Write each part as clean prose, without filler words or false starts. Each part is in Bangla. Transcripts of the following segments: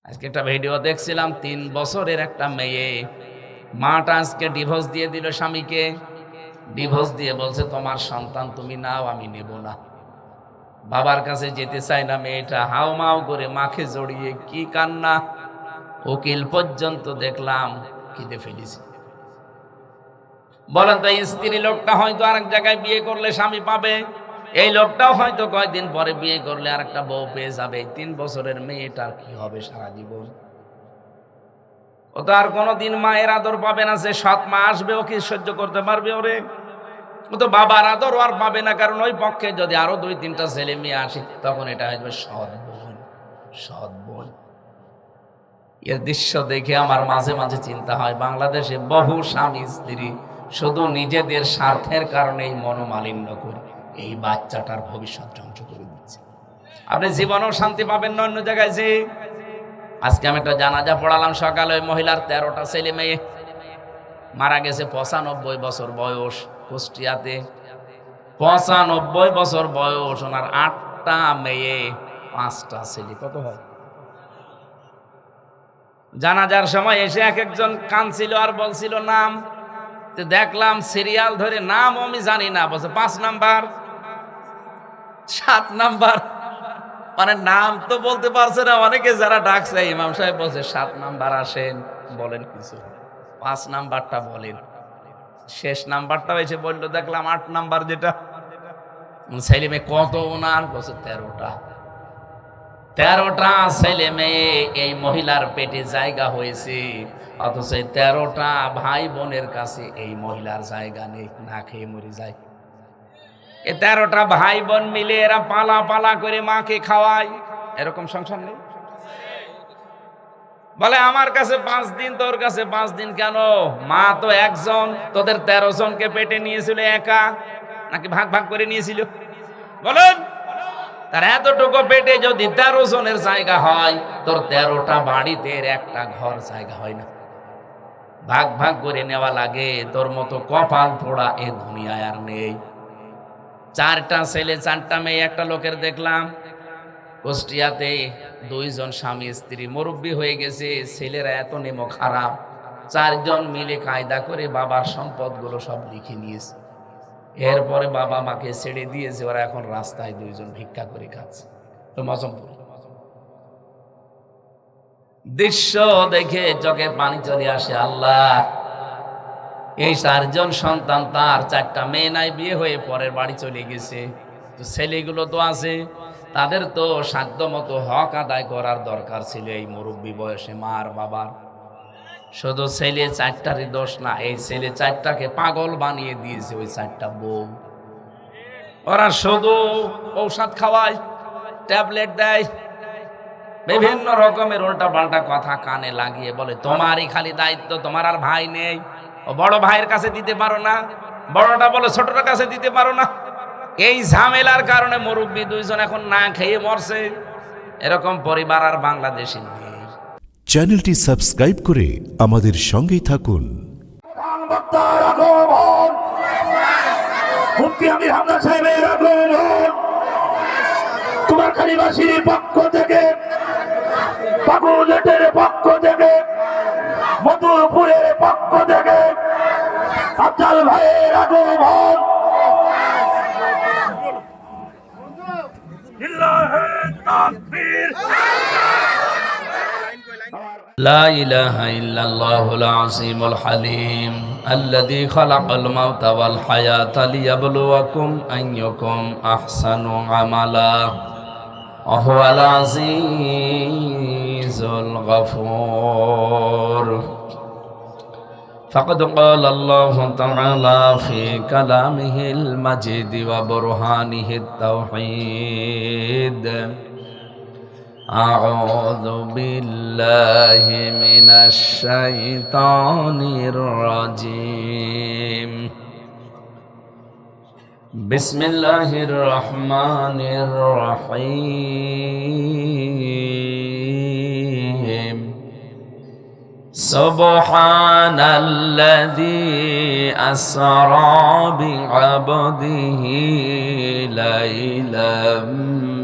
আজকে একটা ভিডিও দেখছিলাম, 3 বছরের একটা মেয়ে, মাটা আজকে ডিভোর্স দিয়ে দিল স্বামীকে। ডিভোর্স দিয়ে বলছে তোমার সন্তান তুমি নাও, আমি নেব না। বাবার কাছে যেতে চায় না মেয়েটা, হাও মাও করে মাকে জড়িয়ে কি কান্না। উকিল পর্যন্ত দেখলাম কেঁদে ফেলেছে। বলেন তো, স্ত্রী লোকটা হয়তো আরেক জায়গায় বিয়ে করলে স্বামী পাবে, এই লোকটাও হয়তো কয়েকদিন পরে বিয়ে করলে আরেকটা বউ পেয়ে যাবে। 3 বছরের মেয়েটার কি হবে সারা জীবন? ও তো আর কোনোদিন মায়ের আদর পাবে না। যে সৎ মা আসবে, ও কি সহ্য করতে পারবে? ওরে, ও তো বাবার আদর আর পাবে না, কারণ ওই পক্ষে যদি আরো 2-3টা ছেলে মেয়ে আসে, তখন এটা হয়ে সৎ বোন। সৎ বোন। এর দৃশ্য দেখে আমার মাঝে মাঝে চিন্তা হয়, বাংলাদেশে বহু স্বামী স্ত্রী শুধু নিজেদের স্বার্থের কারণেই মনোমালিন্য করে এই বাচ্চাটার ভবিষ্যৎ ধ্বংস করে দিচ্ছে। আপনি জীবনেও শান্তি পাবেন না অন্য জায়গায়। যে আজকে আমি একটা জানাজা পড়ালাম সকালে, ওই মহিলার 13টা ছেলে মেয়ে, মারা গেছে 95 বছর বয়স, কুষ্টিয়াতে। 95 বছর বয়স, ওনার 8টা মেয়ে, 5টা ছেলে। কত হয়? জানাজার সময় এসে এক একজন কাঁদছিল আর বলছিল নাম। দেখলাম সিরিয়াল ধরে, নাম আমি জানি না, বলছে 5 নাম্বার, 7 নাম্বার, মানে নাম তো বলতে পারছে না। অনেকে যারা ডাকছে, ইমাম সাহেব বলছে 7 নাম্বার আসেন, বলেন কিছু, 5 নাম্বারটা বলেন। শেষ নাম্বারটা এসে বললো, দেখলাম 8 নাম্বার যেটা। ছেলে মেয়ে কত ওনার? বলছে 13টা। 13টা ছেলে মেয়ে, এই মহিলার পেটে জায়গা হয়েছে, অথচ 13টা ভাই বোনের কাছে এই মহিলার জায়গা নেই, না খেয়ে মরে যায়। এই 13টা ভাই বোন মিলে এরা পালা পালা করে মাকে খাওয়ায়। এরকম সংসার নেই? বলে আমার কাছে 5 দিন, তোর কাছে 5 দিন কেন? মা তো একজন, তোদের 13 জনকে পেটে নিয়েছিল একা, নাকি ভাগ ভাগ করে নিয়েছিল? বলেন, তার এতটুকু পেটে যদি 13 জনের জায়গা হয়, তোর 13টা বাড়িতে একটা ঘর জায়গা হয় না। ভাগ ভাগ করে নেওয়া লাগে। তোর মতো কপাল পোড়া এ দুনিয়ায় আর নেই। 4টা ছেলে 4টা মেয়ে একটা লোকের দেখলাম কুষ্টিয়াতে, 2 জন স্বামী স্ত্রী, মুরব্বী হয়ে গেছে। ছেলেরা এত নেমো খারাপ, 4 জন মিলে কায়দা করে বাবার সম্পদগুলো সব লিখে নিয়েছে। এরপরে বাবা মাকে ছেড়ে দিয়েছে, ওরা এখন রাস্তায় 2 জন ভিক্ষা করে খাচ্ছে। তো মজমপুর দৃশ্য দেখে চোখে পানি চলে আসে। আল্লাহ, এই 4 জন সন্তান, তার 4টা মেয়ে নাই, বিয়ে হয়ে পরের বাড়ি চলে গেছে। তো ছেলেগুলো তো আছে, তাদের তো সাধ্য মতো হক আদায় করার দরকার ছিল এই মুরব্বী বয়সে মার বাবার। শুধু ছেলে 4টারই দোষ না, এই ছেলে 4টাকে পাগল বানিয়ে দিয়েছে ওই 4টা বউ। ওরা শুধু ঔষধ খাওয়ায়, ট্যাবলেট দেয়, বিভিন্ন রকমের উল্টা পাল্টা কথা কানে লাগিয়ে বলে তোমারই খালি দায়িত্ব, তোমার আর ভাই নেই। ও বড় ভাইয়ের কাছে দিতে পারো না, বড়টা বলে ছোটটার কাছে দিতে পারো না। এই ঝামেলার কারণে মুরব্বী 2 জন এখন না খেয়ে মরছে। এরকম পরিবার আর বাংলাদেশে নেই। চ্যানেলটি সাবস্ক্রাইব করে আমাদের সঙ্গেই থাকুন। তোমার খালিবাসীর পক্ষ থেকে, পাকুলেটের পক্ষ থেকে, মধুপুরের পক্ষ থেকে আফজাল ভাইয়ের আগমন। لا إله إلا الله العظيم الحليم الذي خلق الموت والحياة ليبلوكم أيكم أحسن عملا وهو العزيز الغفور. فقد قال الله تعالى في كلامه المجيد وبرهانه التوحيد: أعوذ بالله من الشيطان الرجيم. بسم الله الرحمن الرحيم. سبحان الذي أسرى بعبده ليلا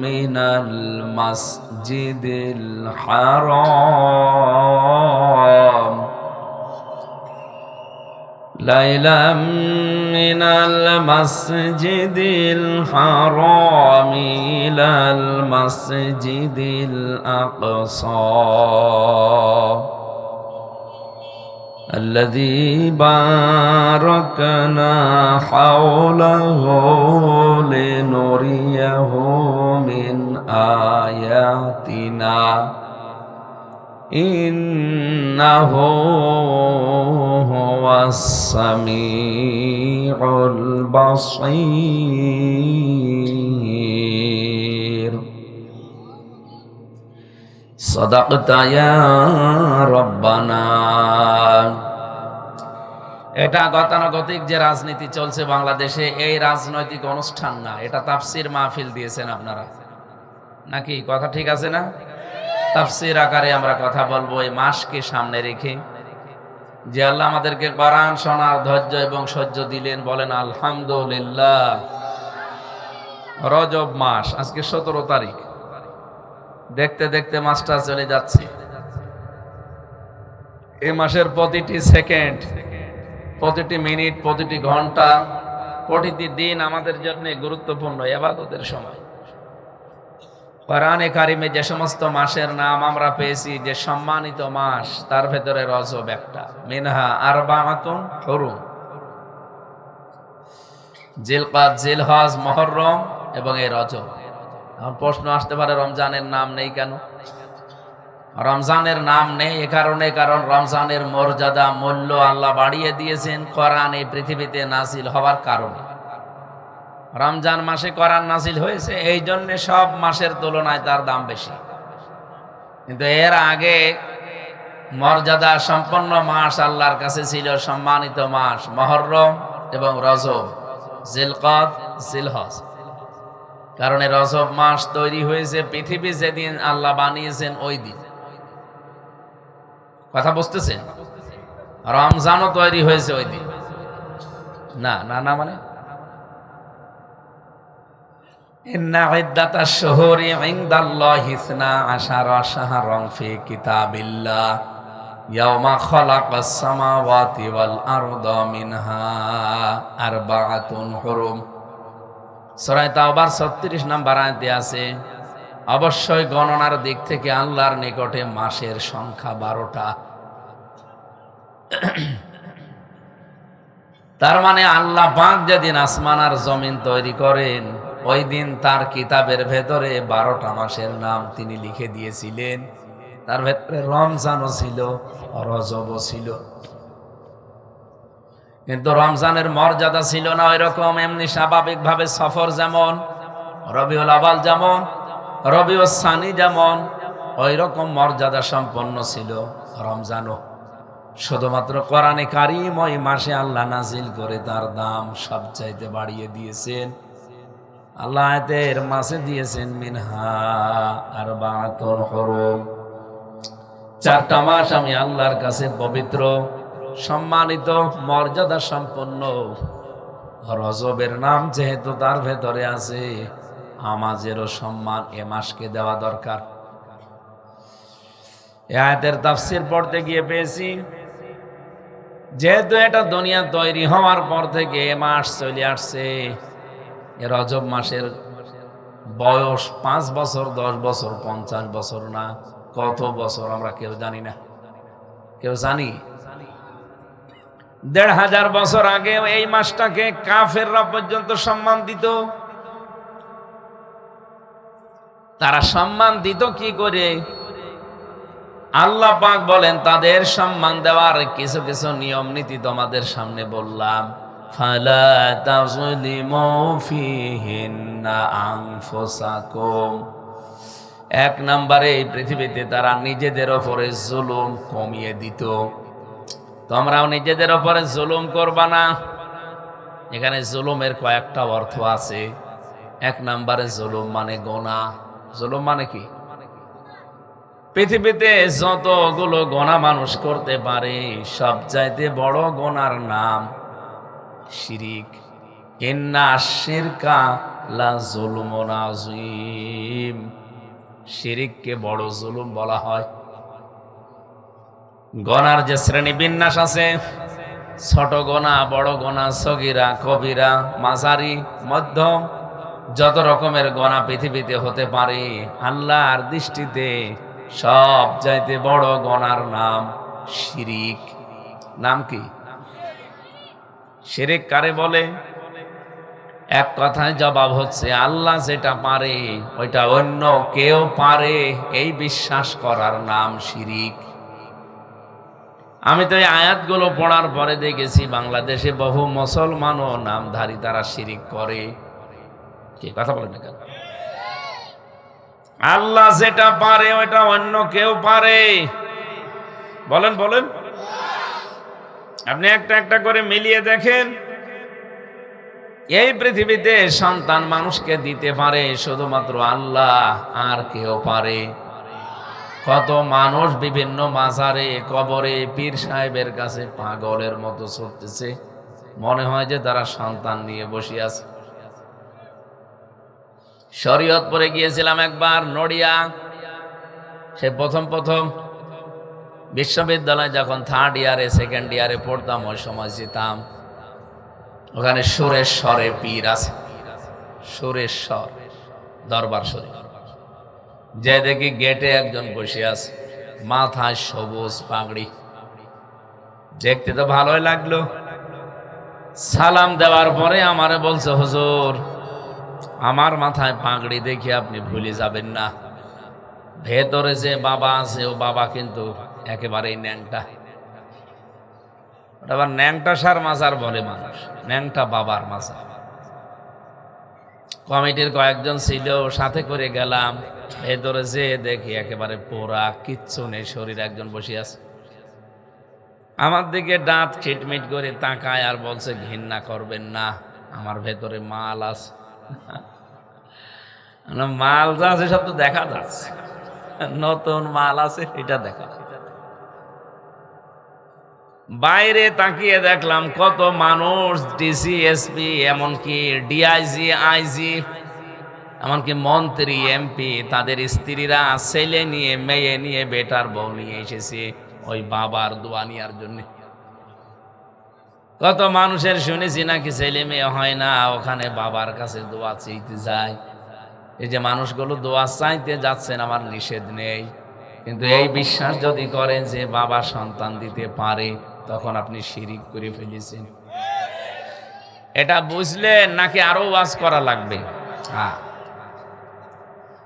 من المسجد মাসজিদিল হারাম লাইলাম মিনাল মাসজিদিল হারাম ইলাল মাসজিদিল আকসা الذي باركنا حوله لنريه من آياتنا إنه هو السميع البصير صدقت يا ربنا। এটা গতানুগতিক যে রাজনীতি চলছে বাংলাদেশে, এই রাজনৈতিক অনুষ্ঠান না, এটা তাফসির মাহফিল দিয়েছেন আপনারা নাকি? কথা ঠিক আছে না? তাফসির আকারে আমরা কথা বলবো এই মাসকে সামনে রেখে। যে আল্লাহ আমাদেরকে কোরআন শোনার ধৈর্য এবং সহ্য দিলেন, বলেন আলহামদুলিল্লাহ। রজব মাস, আজকে 17 তারিখ। দেখতে দেখতে মাসটা চলে যাচ্ছে। এই মাসের প্রতিটি সেকেন্ড, প্রতিটি মিনিট, প্রতিটি ঘন্টা, প্রতিটি দিন আমাদের জন্য গুরুত্বপূর্ণ ইবাদতের সময়। কোরআনে কারিমে যে সমস্ত মাসের নাম আমরা পেয়েছি, যে সম্মানিত মাস, তার ভেতরে রজব একটা। মিনহা আরবাআতুন হুরুম, জিলকাদ, জিলহজ, মুহররম এবং এই রজব। এখন প্রশ্ন আসতে পারে, রমজানের নাম নেই কেন? রমজানের নাম নেই এ কারণে, কারণ রমজানের মর্যাদা, মূল্য আল্লাহ বাড়িয়ে দিয়েছেন কোরআন এই পৃথিবীতে নাজিল হওয়ার কারণে। রমজান মাসে কোরআন নাজিল হয়েছে, এই জন্য সব মাসের তুলনায় তার দাম বেশি। কিন্তু এর আগে মর্যাদা সম্পন্ন মাস আল্লাহর কাছে ছিল সম্মানিত মাস মুহররম এবং রজব, জিলকাদ, জিলহজ। কারণ রজব মাস তৈরি হয়েছে পৃথিবী যেদিন আল্লাহ বানিয়েছেন ওই দিন। কথা বুঝতেছেন? রমজানও তৈরি হয়েছে ওই দিন। না না না, মানে ইন্না ইদ্দাতাশ শুহুরি ইনদাল্লাহি 12 শাহরান ফি কিতাবিল্লাহ ইয়াওমা খালাকাস সামাওয়াতি ওয়াল আরদা মিনহা আরবাআতুন হুরুম। সূরা তাওবার 36 নম্বর আয়াতে আছে, অবশ্যই গণনার দিক থেকে আল্লাহর নিকটে মাসের সংখ্যা 12টা। তার মানে আল্লাহ পাক যেদিন আসমান আর জমিন তৈরি করেন, ওই দিন তার কিতাবের ভেতরে 12টা মাসের নাম তিনি লিখে দিয়েছিলেন। তার ভেতরে রমজানও ছিল, রজবও ছিল। কিন্তু রমজানের মর্যাদা ছিল না ওই রকম। এমনি স্বাভাবিকভাবে সফর যেমন, রবিউল আউয়াল যেমন, রবিউল সানি যেমন, ওই রকম মর্যাদা সম্পন্ন ছিল রমজানও। শুধুমাত্র কোরআনে কারিম ওই মাসে আল্লাহ নাজিল করে তার দাম সবচাইতে বাড়িয়ে দিয়েছেন। আল্লাহ আয়াতের মাসে দিয়েছেন মিনহা আরবাআতুন হুরুম, 4টা মাস আমি আল্লাহর কাছে পবিত্র, সম্মানিত, মর্যাদা সম্পন্ন। রজবের নাম যেহেতু তার ভেতরে আছে, আমাদেরও সম্মান এ মাসকে দেওয়া দরকার। এই আয়াতের তাফসীর পড়তে গিয়ে পেয়েছি, যেহেতু এটা দুনিয়া তৈরি হওয়ার পর থেকে এ মাস চলে আসছে। এ রজব মাসের বয়স 5 বছর, 10 বছর, 50 বছর না, কত বছর আমরা কেউ জানি না। কেউ জানি? 1500 বছর আগে এই মাসটাকে কাফেররা পর্যন্ত সম্মান দিত। তারা সম্মান দিত কি করে? আল্লাহ পাক বলেন, তাদের সম্মান দেওয়ার কিছু কিছু নিয়ম নীতি তোমাদের সামনে বললাম। ফালা তাযলিমু ফীহিন্না আনফুসাকুম। 1 নম্বরে এই পৃথিবীতে তারা নিজেদের ওপরে জুলুম কমিয়ে দিত। তোমরাও নিজেদের ওপরে জুলুম করবা না। এখানে জুলুমের কয়েকটা অর্থ আছে। 1 নম্বরে জুলুম মানে গুনাহ। জুলুম মানে কি? পৃথিবীতে যতগুলো গুনাহ মানুষ করতে পারে, সবচাইতে বড় গুনার নাম শিরিক। ইন্না শিরকা লা যুলমুন আযীম। শিরিককে বড় জুলুম বলা হয়। গনার যে শ্রেণী বিন্যাস আছে, ছোট গোনা, বড় গোনা, সগীরা, কবিরা, মাঝারি, মধ্যম, যত রকমের গোনা পৃথিবীতে হতে পারে, আল্লাহর দৃষ্টিতে সব চাইতে বড় গোনার নাম শিরিক। নাম কি? শিরিক কারে বলে? এক কথায় জবাব হচ্ছে, আল্লাহ যেটা পারে ওইটা অন্য কেউ পারে, এই বিশ্বাস করার নাম শিরিক। আমি তো এই আয়াতগুলো পড়ার পরে দেখেছি বাংলাদেশে বহু মুসলমানও নামধারী তারা শিরিক করে। কি কথা বলেন না কেন? আল্লাহ যেটা পারে ওইটা অন্য কেউ পারে। বলেন বলেন, আপনি একটা একটা করে মিলিয়ে দেখেন। এই পৃথিবীতে সন্তান মানুষকে দিতে পারে শুধুমাত্র আল্লাহ, আর কেউ পারে? কত মানুষ বিভিন্ন মাজারে, কবরে, পীর সাহেবের কাছে পাগলের মতো ছুটতেছে, মনে হয় যে তারা সন্তান নিয়ে বসে আছে। শরীয়তপুরে গিয়েছিলাম একবার, নড়িয়া। সে প্রথম বিশ্ববিদ্যালয় যখন থার্ড ইয়ারে, সেকেন্ড ইয়ারে পড়তাম, ওই সময় যেতাম। ওখানে সুরেশ্বরে পীর আছে, সুরেশ্বর দরবার শরীফ। যে দেখি গেটে একজন বসে আছে, মাথায় সবুজ পাগড়ি। দেখতে তো ভালোই লাগলো। সালাম দেওয়ার পরে আমারে বলছে, হুজুর, আমার মাথায় পাগড়ি দেখে আপনি ভুলে যাবেন না, ভেতরে যে বাবা আছে ও বাবা কিন্তু একেবারেই ন্যাংটা। ওটা আবার ন্যাংটা সার মাজার বলে মানুষ, ন্যাংটা বাবার মাজার। কমিটির কয়েকজন ছিল, সাথে করে গেলাম। ভেতরে যে দেখি একেবারে পোড়া, কিচ্ছু নেই, শরীর। একজন বসে আছে, আমার দিকে দাঁত খিটমিট করে তাকায় আর বলছে, ঘৃণা করবেন না, আমার ভেতরে মাল আছে। মাল যা আছে সব তো দেখা যাচ্ছে, নতুন মাল আছে এটা দেখা। বাইরে তাকিয়ে দেখলাম কত মানুষ, ডিসি, এসপি, এমনকি ডিআইজি, আইজি, এমনকি মন্ত্রী, এমপি, তাদের স্ত্রীরা ছেলে নিয়ে, মেয়ে নিয়ে, বেটার বউ নিয়ে এসেছে ওই বাবার দোয়া নেওয়ার জন্য। কত মানুষের শুনেছি নাকি ছেলে মেয়ে হয় না, ওখানে বাবার কাছে দোয়া চাইতে যায়। এই যে মানুষগুলো দোয়া চাইতে যাচ্ছেন, আমার নিষেধ নেই, কিন্তু এই বিশ্বাস যদি করেন যে বাবা সন্তান দিতে পারে, তখন আপনি শিরিক করে ফেলেছেন। এটা বুঝলেন নাকি আরো ওয়াজ করা লাগবে? হ্যাঁ,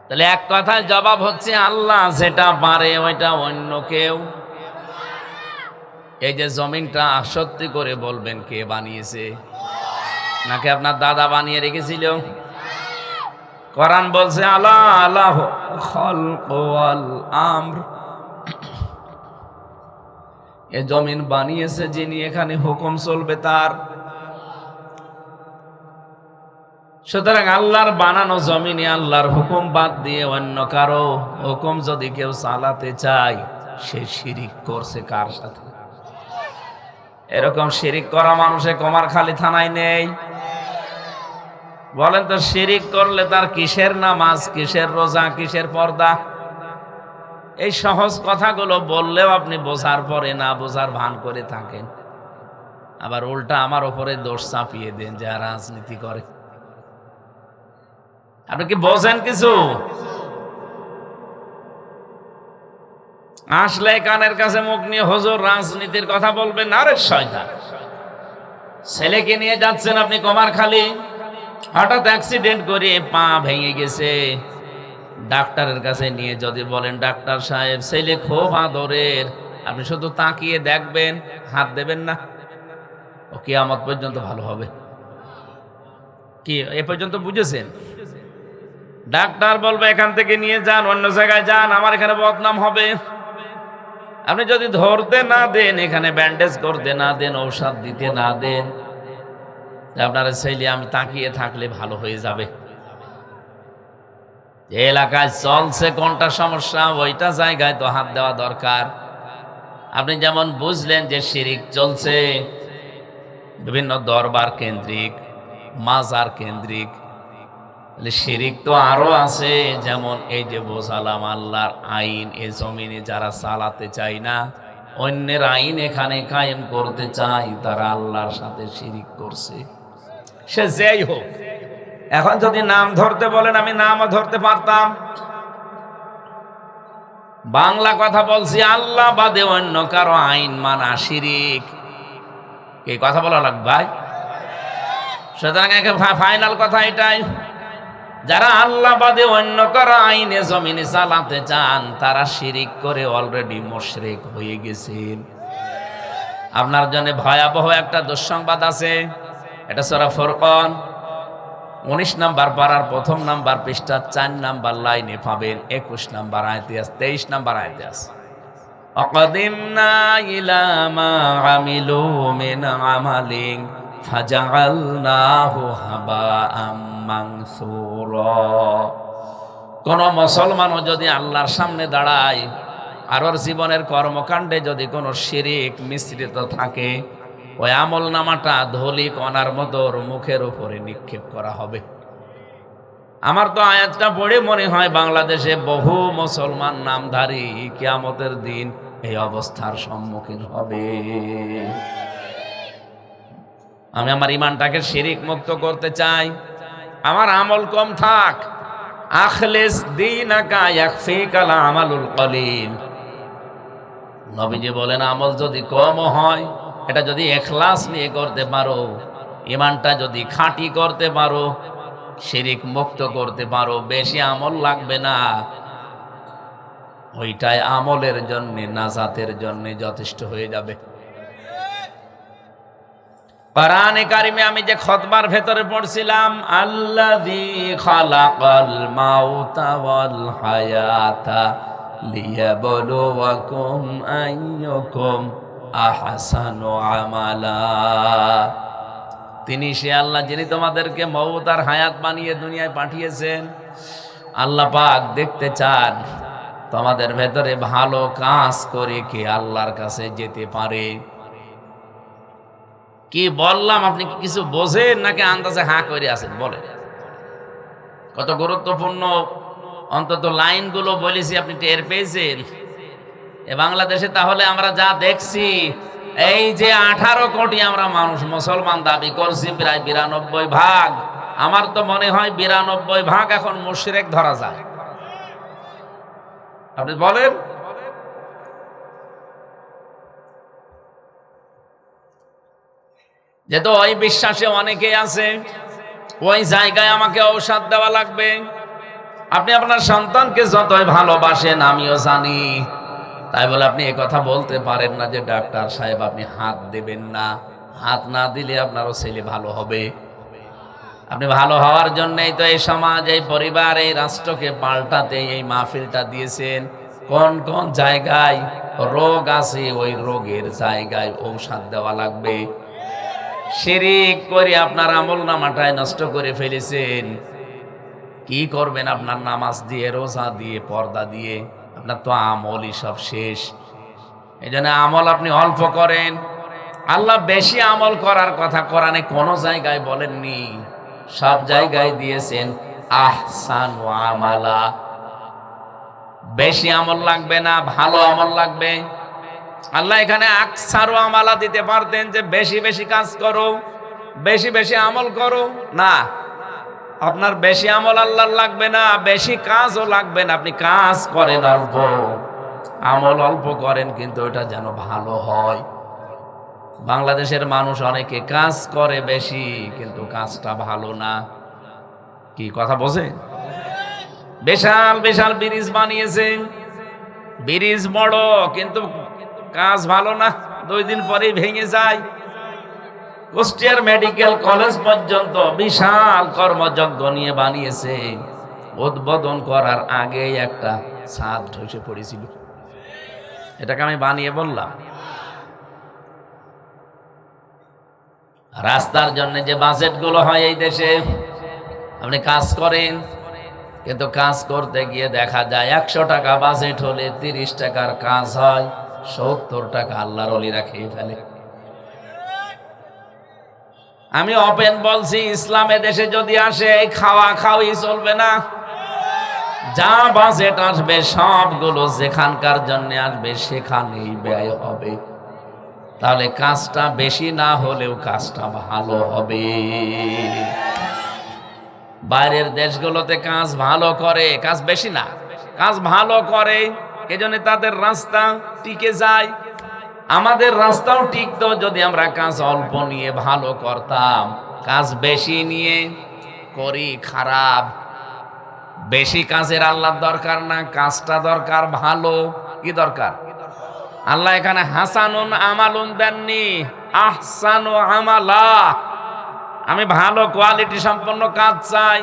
তাহলে এক কথায় জবাব হচ্ছে, আল্লাহ যেটা পারে ওইটা অন্য কেউ। এই যে জমিনটা সত্যি করে বলবেন কে বানিয়েছে? নাকি আপনার দাদা বানিয়ে রেখেছিল? কোরআন বলছে, আলা আলাহু খালকু ওয়াল আমর। এ জমিন বানিয়েছে যিনি, এখানে হুকুম চলবে তার। সুতরাং আল্লাহর বানানো জমিনে আল্লাহর হুকুম বাদ দিয়ে অন্য কারো হুকুম যদি কেউ চালাতে চায়, সে শিরিক করছে কার সাথে? এরকম শিরিক করা মানুষে কুমারখালী থানায় নেই। বলেন তো, শিরিক করলে তার কিসের নামাজ, কিসের রোজা, কিসের পর্দা? এই সহজ কথাগুলো বললেও আপনি বোঝার পরে না বোঝার ভান করে থাকেন, আবার উল্টা আমার উপরে দোষ চাপিয়ে দেন যে রাজনীতি করে। আপনি কি বোঝেন কিছু? আসলে কানের কাছে মুখ নিয়ে হুজুর রাজনীতির কথা বলবেন, আরে শয়তান। ছেলেকে নিয়ে যাচ্ছেন আপনি কুমারখালী, হঠাৎ অ্যাক্সিডেন্ট করে পা ভেঙে গেছে, ডাক্তারের কাছে নিয়ে যদি বলেন, ডাক্তার সাহেব ছেলে খুব আদরের, আপনি শুধু তাকিয়ে দেখবেন, হাত দেবেন না, ও কিয়ামত পর্যন্ত ভালো হবে। কি এ পর্যন্ত বুঝেছেন? ডাক্তার বলবে এখান থেকে নিয়ে যান, অন্য জায়গায় যান, আমার এখানে বদনাম হবে। আপনি যদি ধরতে না দেন, এখানে ব্যান্ডেজ করতে না দেন, ঔষধ দিতে না দেন, আপনার ছেলে আমি তাকিয়ে থাকলে ভালো হয়ে যাবে। যে এলাকায় চলছে কোনটা সমস্যা, ওইটা জায়গায় তো হাত দেওয়া দরকার। আপনি যেমন বুঝলেন যে শিরিক চলছে বিভিন্ন দরবার কেন্দ্রিক, মাজার কেন্দ্রিক, শিরিক তো আরো আছে, যেমন এই যে বোঝালাম আল্লাহর আইন এ জমিনে যারা চালাতে চায় না, অন্যের আইন এখানে কায়েম করতে চায়, তারা আল্লাহর সাথে শিরিক করছে। সে যেই হোক, এখন যদি নাম ধরতে বলেন আমি নামও ধরতে পারতাম। বাংলা কথা বলছি, আল্লাহ বাদে অন্য কারো আইন মানা শিরিক। এই কথা বলা লাগবে ভাই। সুতরাং ফাইনাল কথা এটাই, যারা আল্লাহ বাদে অন্য কারো আইনে জমিনে চালাতে চান, তারা শিরিক করে অলরেডি মুশরিক হয়ে গেছেন। আপনার জন্য ভয়াবহ একটা দুঃসংবাদ আছে। এটা সূরা ফুরকান 19 নাম্বার পারার 1 নাম্বার পৃষ্ঠা 4 নাম্বার লাইনে পাবেন। 21 নাম্বার আয়াতে আছে, 23 নাম্বার আয়াতে আছে, অকদিমনা ইলা মা আমিলু মিন আমালিন ফাজআলনাহু হাবাআম মানসুরা। কোন মুসলমানও যদি আল্লাহর সামনে দাঁড়ায় আর ওর জীবনের কর্মকাণ্ডে যদি কোনো শিরিক মিশ্রিত থাকে, ওই আমল নামাটা ধলি কণার মতো ওর মুখের উপরে নিক্ষেপ করা হবে। আমার তো আয়াতটা পড়ে মনে হয় বাংলাদেশে বহু মুসলমান নামধারী কিয়ামতের দিন এই অবস্থার সম্মুখীন হবে। আমি আমার ইমানটাকে শিরিক মুক্ত করতে চাই। আমার আমল কম থাক, আখলিস দীনাকা ইয়াকফিকাল আমালুল কলিল। নবীজি বলেন, আমল যদি কম হয়, এটা যদি ইখলাস নিয়ে করতে পারো, ইমানটা যদি খাঁটি করতে পারো, শিরিক মুক্ত করতে পারো, বেশি আমল লাগবে না, ওইটাই আমলের জন্য নাজাতের জন্য যথেষ্ট হয়ে যাবে। কোরআনে কারিমে আমি যে খুতবার ভেতরে পড়ছিলাম, আল্লাযী খালাকাল মাউতা ওয়াল হায়াতা লিয়াবলুয়াকুম আইয়ুকুম আহসানু আমালা। তিনি সে আল্লাহ যিনি তোমাদেরকে মওত আর হায়াত বানিয়ে দুনিয়ায় পাঠিয়েছেন। আল্লাহ পাক দেখতে চান তোমাদের ভেতরে ভালো কাজ করে কে আল্লাহর কাছে যেতে পারে। কি বললাম, আপনি কি কিছু বোঝেন নাকি আন্দাজে হাঁ করে আছেন? বলেন কত গুরুত্বপূর্ণ অন্তত লাইনগুলো বলেছি, আপনি টের পেয়েছেন? এ বাংলাদেশে তাহলে আমরা যা দেখছি, এই যে 18 কোটি আমরা মানুষ মুসলমান দাবি করছি, প্রায় 92 ভাগ, আমার তো মনে হয় 92 ভাগ এখন মুশরিক ধরা যায়। আপনি বলেন, যেহেতু ওই বিশ্বাসে অনেকে আছে, ওই জায়গায় আমাকে ঔষধ দেওয়া লাগবে। আপনি আপনার সন্তানকে যতই ভালোবাসেন আমিও জানি, তাই বলে আপনি এই কথা বলতে পারেন না যে ডাক্তার সাহেব আপনি হাত দেবেন না, হাত না দিলে আপনারও ছেলে ভালো হবে। আপনি ভালো হওয়ার জন্যই তো এই সমাজ, এই পরিবার, এই রাষ্ট্রকে পাল্টাতে এই মাহফিলটা দিয়েছেন। কোন কোন জায়গায় রোগ আছে, ওই রোগের জায়গায় ঔষধ দেওয়া লাগবে। শিরিক করে আপনার আমল নামাটায় নষ্ট করে ফেলেছেন। কি করবেন আপনার নামাজ দিয়ে, রোজা দিয়ে, পর্দা দিয়ে? আপনার তো আমলই সব শেষ। এই জন্য আমল আপনি অল্প করেন। আল্লাহ বেশি আমল করার কথা কোরআনে কোনো জায়গায় বলেননি, সব জায়গায় দিয়েছেন আহসানু আমালা। বেশি আমল লাগবে না, ভালো আমল লাগবে। আল্লাহ এখানে আকসারু আমালা দিতে পারতেন, যে বেশি বেশি কাজ করো, বেশি বেশি আমল করো। না, আপনার বেশি আমল আল্লাহর লাগবে না, বেশি কাজও লাগবে না। আপনি কাজ করেন অল্প, আমল অল্প করেন, কিন্তু ওটা যেন ভালো হয়। বাংলাদেশের মানুষ অনেকে কাজ করে বেশি, কিন্তু কাজটা ভালো না। কি কথা বোঝে? বিশাল বিশাল ব্রিজ বানিয়েছে, ব্রিজ বড়, কিন্তু কাজ ভালো না, 2 দিন পরেই ভেঙে যায়। কুষ্টিয়ার মেডিকেল কলেজ পর্যন্ত বিশাল কর্মযজ্ঞ নিয়ে বানিয়েছে, উদ্বোধন করার আগেই একটা ছাদ ধসে পড়েছিল। এটাকে আমি বানিয়ে বললাম। রাস্তার জন্য যে বাজেটগুলো হয় এই দেশে, আপনি কাজ করেন, কিন্তু কাজ করতে গিয়ে দেখা যায় 100 টাকা বাজেট হলে 30 টাকার কাজ হয়, 70 টাকা আল্লাহর ওলিরা খেয়ে ফেলে। আমি ওপেন বলছি, ইসলামে দেশে যদি আসে এই খাওয়া খাওয়াই চলবে না। যা বাজেট আসবে সবগুলো যেখানকার জন্য আসবে সেখানেই ব্যয় হবে। তাহলে কাজটা বেশি না হলেও কাজটা ভালো হবে। বাইরের দেশগুলোতে কাজ ভালো করে, কাজ বেশি না, কাজ ভালো করে, এজন্য তাদের রাস্তা টিকে যায়। আমাদের রাস্তাও টিকতো যদি আমরা কাজ অল্প নিয়ে ভালো করতাম। কাজ বেশি নিয়ে করি খারাপ। বেশি কাজের আল্লাহর দরকার না, কাজটা দরকার ভালো। কি দরকার? আল্লাহ এখানে হাসানুন আমালুন দেননি, আহসানু আমালা। আমি ভালো কোয়ালিটি সম্পন্ন কাজ চাই।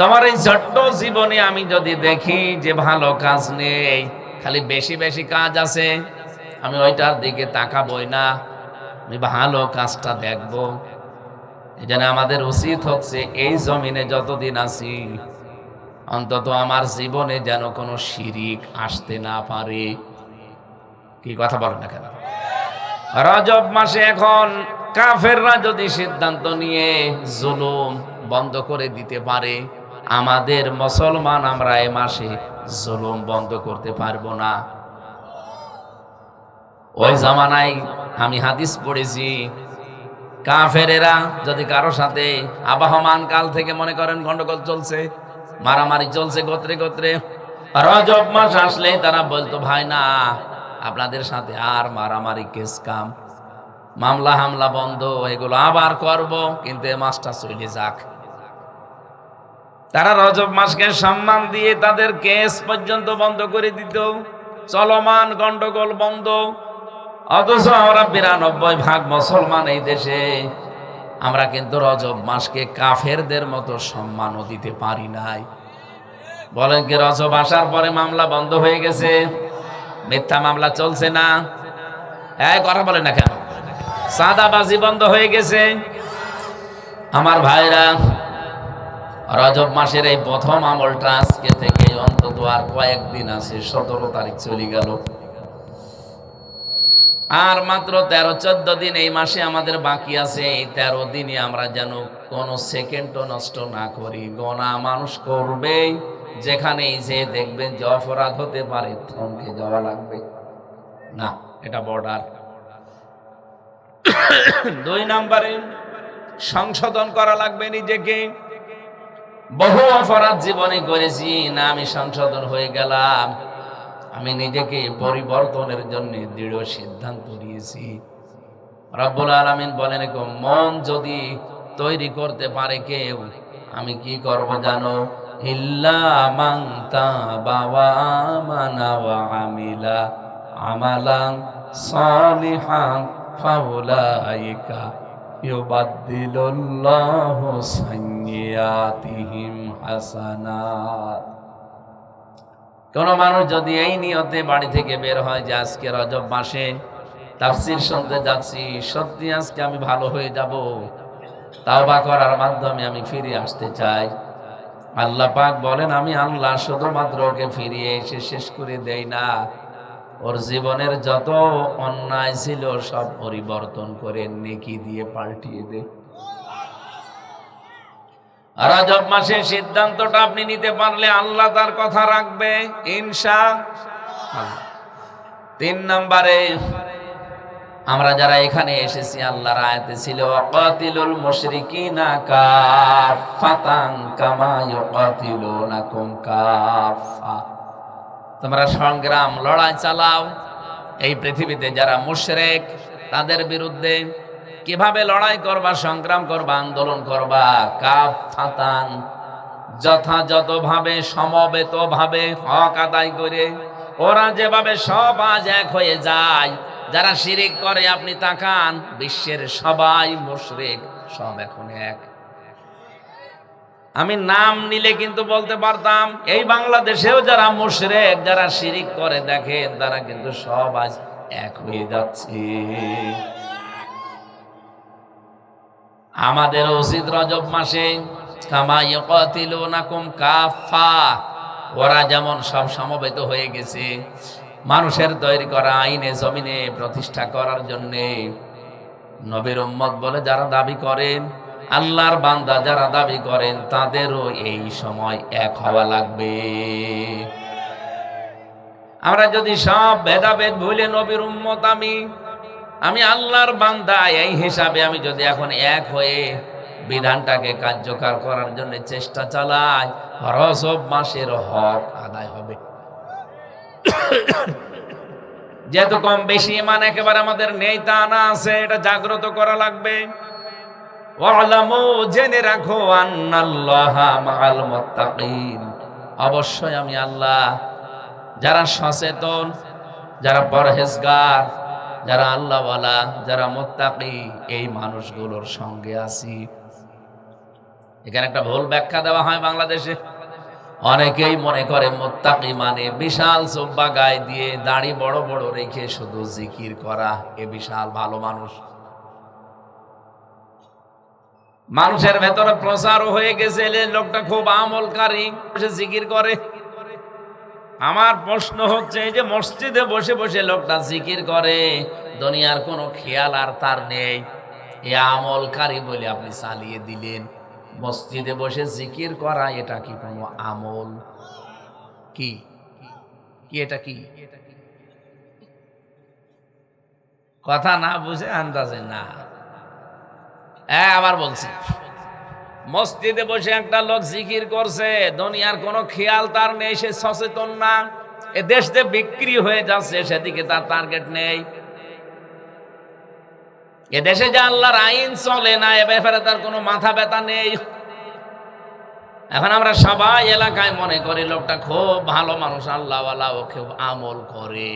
তোমার এই ছোট্ট জীবনে আমি যদি দেখি যে ভালো কাজ নেই, খালি বেশি বেশি কাজ আছে, আমি ওইটার দিকে তাকাবই না, আমি ভালো কাজটা দেখব। এই জন্য আমাদের উচিত হচ্ছে এই জমিনে যতদিন আছি অন্তত আমার জীবনে যেন কোনো শিরিক আসতে না পারে। কি কথা বলেন না কেন? রজব মাসে এখন কাফেররা যদি সিদ্ধান্ত নিয়ে জুলুম বন্ধ করে দিতে পারে, আমাদের মুসলমান আমরা এ মাসে জুলুম বন্ধ করতে পারবো না। ওই জামানায় আমি হাদিস পড়েছি, কাফেরেরা যদি কারো সাথে আবহমান কাল থেকে মনে করেন গন্ডগোল চলছে, মারামারি চলছে গোত্রে গোত্রে, রজব মাস আসলেই তারা বলতো ভাই না, আপনাদের সাথে আর মারামারি কেস কাম মামলা হামলা বন্ধ, এগুলো আবার করব, কিন্তু এ মাসটা চলে যাক। তারা রজব মাসকে সম্মান দিয়ে তাদের কেস পর্যন্ত বন্ধ করে দিত, চলমান গন্ডগোল বন্ধ। অথচ আমরা 92% মুসলমান এই দেশে, আমরা কিন্তু রজব মাসকে কাফেরদের মতো সম্মানও দিতে পারি নাই। বলেন কি রজব আসার পরে মামলা বন্ধ হয়ে গেছে? মিথ্যা মামলা চলছে না? এই কথা বলেন না কেন? সাদাবাজি বন্ধ হয়ে গেছে? আমার ভাইরা, রজব মাসের এই প্রথম আমলটা আজকে থেকে অন্তত আর কয়েকদিন আছে, 17 তারিখ চলে গেল, আর মাত্র 13-14 দিন এই মাসে আমাদের বাকি আছে। এই 13 দিনে আমরা যেন কোনো সেকেন্ডও নষ্ট না করি। গোনা মানুষ করবেই, যেখানেই যে দেখবেন যে অপরাধ হতে পারে থমকে যাওয়া লাগবে না, এটা বর্ডার। 2 নম্বরে সংশোধন করা লাগবে নিজেকে। বহু অপরাধ জীবনে করেছি না, আমি সংশোধন হয়ে গেলাম, আমি নিজেকে পরিবর্তনের জন্য দৃঢ় সিদ্ধান্ত নিয়েছি। রব্বুল আলামিন বলেন, মন যদি তৈরি করতে পারে কেউ, আমি কি করব জানো? ইল্লা মান তাবা ওয়া আমানা ওয়া আমিলা আমালান সালিহান ফাউলাইকা ইউবাদদিলুল্লাহু সাইয়্যাতিহিম হাসানাত। কোন মানুষ যদি এই নিয়তে বাড়ি থেকে বের হয় যে আজকে রজব মাসে তাফসীর শুনতে যাচ্ছি, সত্যি আজকে আমি ভালো হয়ে যাব, তাওবা করার মাধ্যমে আমি ফিরে আসতে চাই, আল্লাহ পাক বলেন আমি আল্লাহ শুধুমাত্র ওকে ফিরিয়ে এসে শেষ করে দেই না, ওর জীবনের যত অন্যায় ছিল সব পরিবর্তন করে নেকি দিয়ে পাল্টিয়ে দেয়। রজব মাসের সিদ্ধান্তটা আপনি নিতে পারলে আল্লাহ তার কথা রাখবে ইনশাআল্লাহ। 3 নম্বরে, আমরা যারা এখানে এসেছি আল্লাহর আয়াতে ছিল ওয়াকাতিলুল মুশরিকিনা কাফাতান কামা ইউকাতিলুনাকুম কাফা। তোমরা সংগ্রাম লড়াই চালাও এই পৃথিবীতে যারা মুশরিক তাদের বিরুদ্ধে। কিভাবে লড়াই করবা, সংগ্রাম করবা, আন্দোলন করবা? কাফাতান, যথাযথভাবে সমবেতভাবে হক আদায় করে। ওরা যেভাবে সব আজ এক হয়ে যায়, যারা শিরিক করে আপনি তাকান, বিশ্বের সবাই মুশরিক, সব এখন এক। আমি নাম নিলে কিন্তু বলতে পারতাম, এই বাংলাদেশেও যারা মুশরিক, যারা শিরিক করে দেখেন, তারা কিন্তু সব আজ এক হয়ে যাচ্ছে। আমাদের উচিত রজব মাসে কামা ইউকাতিলুনাকুম কাফা, ওরা যেমন সব সমবেত হয়ে গেছে মানুষের তৈরি করা আইনে জমিনে প্রতিষ্ঠা করার জন্যে, নবীর উম্মত বলে যারা দাবি করেন, আল্লাহর বান্দা যারা দাবি করেন, তাদেরও এই সময় এক হওয়া লাগবে। আমরা যদি সব ভেদাভেদ ভুলে নবীর উম্মত আমি আল্লাহর বান্দা এই হিসাবে আমি যদি এখন এক হয়ে বিধানটাকে কার্যকর করার জন্য চেষ্টা চালাই, রজব মাসের হক আদায় হবে। যেহেতু কম বেশি ইমান একেবারে আমাদের নেই তা না, আছে, এটা জাগ্রত করা লাগবে। ওয়ালামু, জেনে রাখো, আন্নাল্লাহা মাআল মুত্তাকিন, অবশ্যই আমি আল্লাহ যারা সচেতন, যারা পরহেজগার, যারা আল্লাহওয়ালা, যারা মুত্তাকি, এই মানুষগুলোর সঙ্গে আছি। এখানে একটা ভুল ব্যাখ্যা দেওয়া হয় বাংলাদেশে। অনেকেই মনে করে মুত্তাকি মানে বিশাল জুব্বা গায়ে দিয়ে দাড়ি বড় বড় রেখে শুধু জিকির করা, এ বিশাল ভালো মানুষ। মানুষের ভেতরে প্রচারও হয়ে গেছে লোকটা খুব আমলকারী, সে জিকির করে। আমার প্রশ্ন হচ্ছে, এই যে মসজিদে বসে বসে লোকটা জিকির করে, দুনিয়ার কোনো খেয়াল আর তার নেই, এ আমলকারী বলে আপনি চালিয়ে দিলেন। মসজিদে বসে জিকির করা এটা কি কোনো আমল? কি কি এটা কি কথা না বুঝে আন্দাজে না। আবার বলছি, মসজিদে বসে একটা লোক জিকির করছে, দুনিয়ার কোনো খেয়াল তার নেই, সে সচেতন না, এ দেশ যে বিক্রি হয়ে যাচ্ছে সেদিকে তার টার্গেট নেই। এ দেশে যে আল্লাহর আইন চলে না, এ ব্যাপারে তার কোনো মাথা ব্যথা নেই। এখন আমরা সবাই এলাকায় মনে করি লোকটা খুব ভালো মানুষ, আল্লাহওয়ালা, ও খুব আমল করে।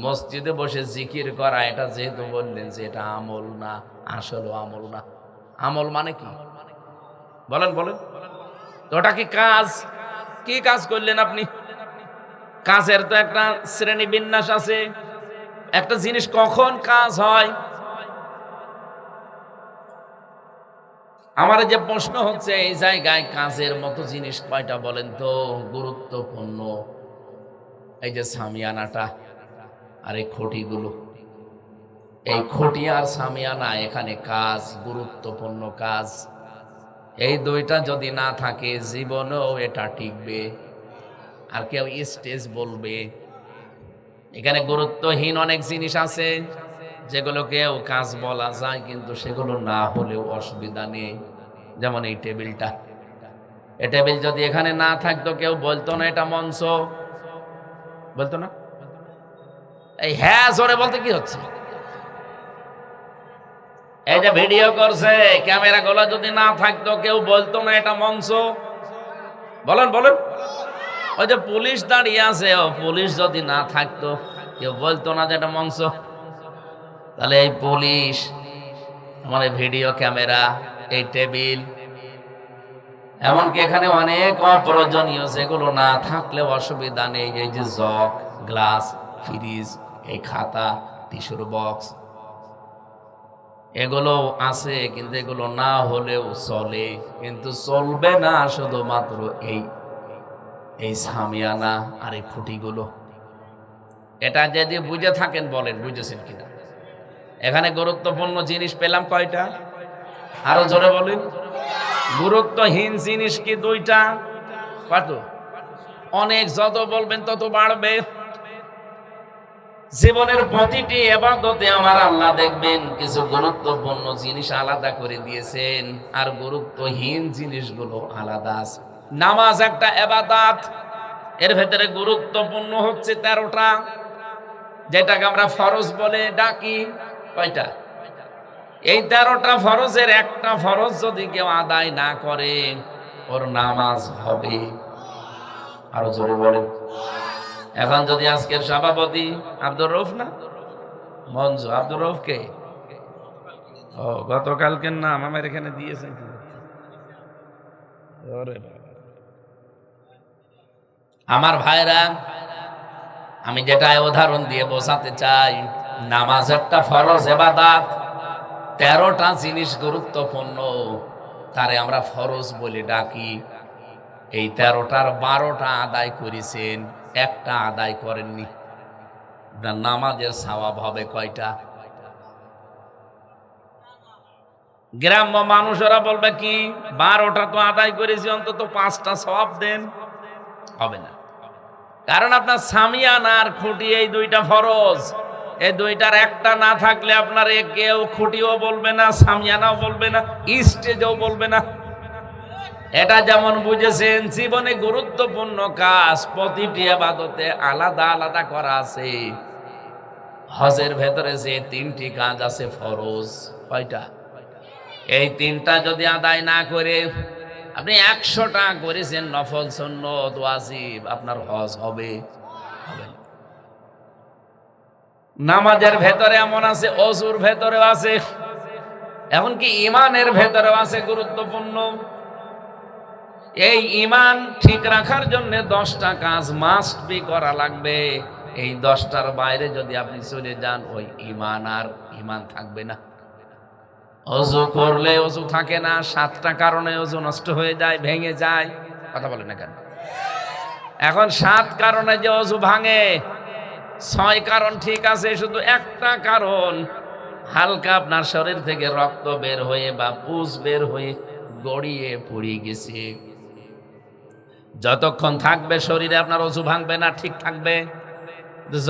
মসজিদে বসে জিকির করা এটা যেহেতু বললেন যে এটা আমল না, আসলে আমল না। আমল মানে কি বলেন বলেন তো? ওটা কি কাজ? কি কাজ করলেন আপনি? কাজের তো একটা শ্রেণী বিন্যাস আছে। একটা জিনিস কখন কাজ হয়? আমার যে প্রশ্ন হচ্ছে, এই জায়গায় কাজের মতো জিনিস কয়টা বলেন তো গুরুত্বপূর্ণ? এই যে সামিয়ানাটা আর এই খুঁটিগুলো, এই খুঁটি আর সামিয়ানা, এখানে কাজ, গুরুত্বপূর্ণ কাজ। এই দুইটা যদি না থাকে জীবনেও এটা টিকবে। আর কেউ স্টেজ বলবে, এখানে গুরুত্বহীন অনেক জিনিস আছে যেগুলোকেও কাজ বলা যায়, কিন্তু সেগুলো না হলেও অসুবিধা নেই। যেমন এই টেবিলটা, এই টেবিল যদি এখানে না থাকতো কেউ বলতো না এটা মঞ্চ, বলতো না? এই হ্যাঁ জোরে বলতে কি হচ্ছে? এই যে ভিডিও করছে, ক্যামেরা গুলো যদি না থাকতো কেউ বলতো না এটা মঞ্চ, বলেন বলেন। ওই যে পুলিশ দাঁড়িয়ে আছে, ও পুলিশ যদি না থাকতো কেউ বলতো না যে এটা মঞ্চ। তাহলে এই পুলিশ, আমাদের ভিডিও ক্যামেরা, এই টেবিল, এমনকি এখানে অনেক অপ্রয়োজনীয় যেগুলো না থাকলে অসুবিধা নেই। এই যে জগ, গ্লাস, ফ্রিজ, এই খাতা, টিস্যুর বক্স, এগুলো আছে, কিন্তু এগুলো না হলেও চলে। কিন্তু চলবে না শুধুমাত্র এই সামিয়ানা আর এই খুঁটিগুলো। এটা যদি বুঝে থাকেন বলেন, বুঝেছেন কিনা? এখানে গুরুত্বপূর্ণ জিনিস পেলাম কয়টা? আরো জোরে বলেন। গুরুত্বহীন জিনিস কি দুইটা? কত? অনেক, যত বলবেন তত বাড়বে। জীবনের প্রতিটি ইবাদতে আমার আল্লাহ দেখবেন কিছু গুরুত্বপূর্ণ জিনিস আলাদা করে দিয়েছেন, আর গুরুত্বহীন জিনিসগুলো আলাদা আছে। নামাজ একটা ইবাদত, এর ভেতরে গুরুত্বপূর্ণ হচ্ছে 13টা, যেটাকে আমরা ফরজ বলে ডাকি। কয়টা? এই 13টা ফরজের একটা ফরজ যদি কেউ আদায় না করে, ওর নামাজ হবে। আরো জোরে বলেন। এখন যদি আজকের সভাপতি আব্দুর রউফ, না মঞ্জু, আব্দুর রউফ কে? ও গতকালকের নাম আমার এখানে দিয়েছেন। আমার ভাইরা, আমি যেটা উদাহরণ দিয়ে বোঝাতে চাই, নামাজ একটা ফরজ ইবাদত, 13টা জিনিস গুরুত্বপূর্ণ, তারে আমরা ফরজ বলে ডাকি। এই 13টার 12টা আদায় করেছেন, একটা আদায় করেননি। নামাজের সওয়াব হবে কয়টা? গ্রাম্য মানুষেরা বলবে কি 12টা তো আদায় করেছি, অন্তত 5টা সওয়াব দেন। হবে না, কারণ আপনার সামিয়ানা আর খুঁটি এই দুইটা ফরজ। এই দুইটার একটা না থাকলে আপনার কেউ খুঁটিও বলবে না, সামিয়ানাও বলবে না, স্টেজও বলবে না। এটা যেমন বুঝেছেন জীবনে গুরুত্বপূর্ণ কাজ প্রতিটি ইবাদতে আলাদা আলাদা করা আছে, হজের ভেতরে যে 3টি কাজ আছে ফরজ, কয়টা? এই 3টা যদি আদায় না করে আপনি 100টা করেছেন নফল সুন্নত ওয়াজিব, আপনার হজ হবে? হবে না। নামাজের ভেতরে এমন আছে, ওযুর ভেতরেও আছে, এমনকি ইমানের ভেতরেও আছে গুরুত্বপূর্ণ। এই ইমান ঠিক রাখার জন্য 10টা কাজ মাস্ট বি করা লাগবে। এই 10টার বাইরে যদি আপনি চলে যান, ওই ইমান আর ইমান থাকবে না। ওযু করলে ওযু থাকে না, 7টা কারণে ওযু নষ্ট হয়ে যায়, ভেঙে যায়। কথা বলে না কেন? এখন 7 কারণে যে ওযু ভাঙে, 6 কারণ ঠিক আছে, শুধু একটা কারণ হালকা আপনার শরীর থেকে রক্ত বের হয়ে বা পুজ বের হয়ে গড়িয়ে পড়ে গেছে। যতক্ষণ থাকবে শরীরে আপনার ওযু ভাঙবে না, ঠিক থাকবে।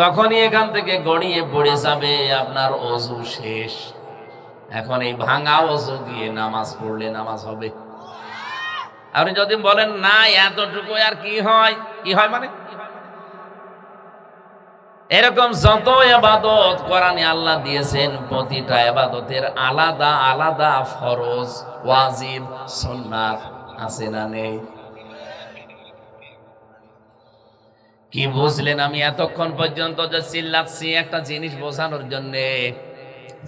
যখনই এখান থেকে গড়িয়ে পড়ে যাবে আপনার ওযু শেষ। এখন এই ভাঙা ওযু দিয়ে নামাজ পড়লে নামাজ হবে? আপনি যদি বলেন না এতটুকু আর কি হয়, কি হয় মানে এরকম যত ইবাদত কোরআনে আল্লাহ দিয়েছেন, প্রতিটা ইবাদতের আলাদা আলাদা ফরজ, ওয়াজিব, সুন্নাত আছে না নেই? কি বুঝলেন? আমি এতক্ষণ পর্যন্ত যে চিল্লাচ্ছি একটা জিনিস বোঝানোর জন্যে,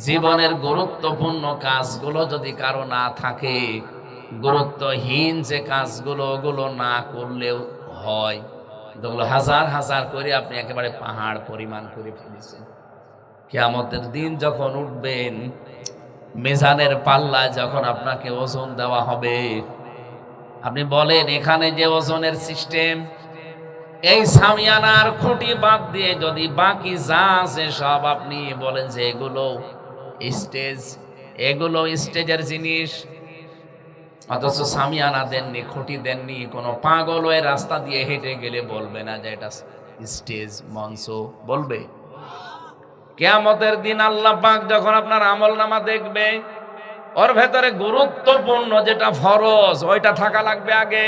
জীবনের গুরুত্বপূর্ণ কাজগুলো যদি কারো না থাকে, গুরুত্বহীন যে কাজগুলো ওগুলো না করলেও হয়, যেগুলো হাজার হাজার করে আপনি একেবারে পাহাড় পরিমাণ করে ফেলেছেন। কিয়ামতের দিন যখন উঠবেন, মিজানের পাল্লায় যখন আপনাকে ওজন দেওয়া হবে, আপনি বলেন এখানে যে ওজনের সিস্টেম, এই সামিয়ানার খুঁটি বাদ দিয়ে যদি বাকি যা আছে সব আপনি বলেন যে এগুলো স্টেজ, এগুলো স্টেজের জিনিস, অথচ সামিয়ানা দেননি, খুঁটি দেননি, কোনো পাগল ওই রাস্তা দিয়ে হেঁটে গেলে বলবে না যে এটা স্টেজ, মঞ্চ, বলবে? কিয়ামতের দিন আল্লাহ পাক যখন আপনার আমলনামা দেখবে, ওর ভেতরে গুরুত্বপূর্ণ যেটা ফরজ ওইটা থাকা লাগবে আগে।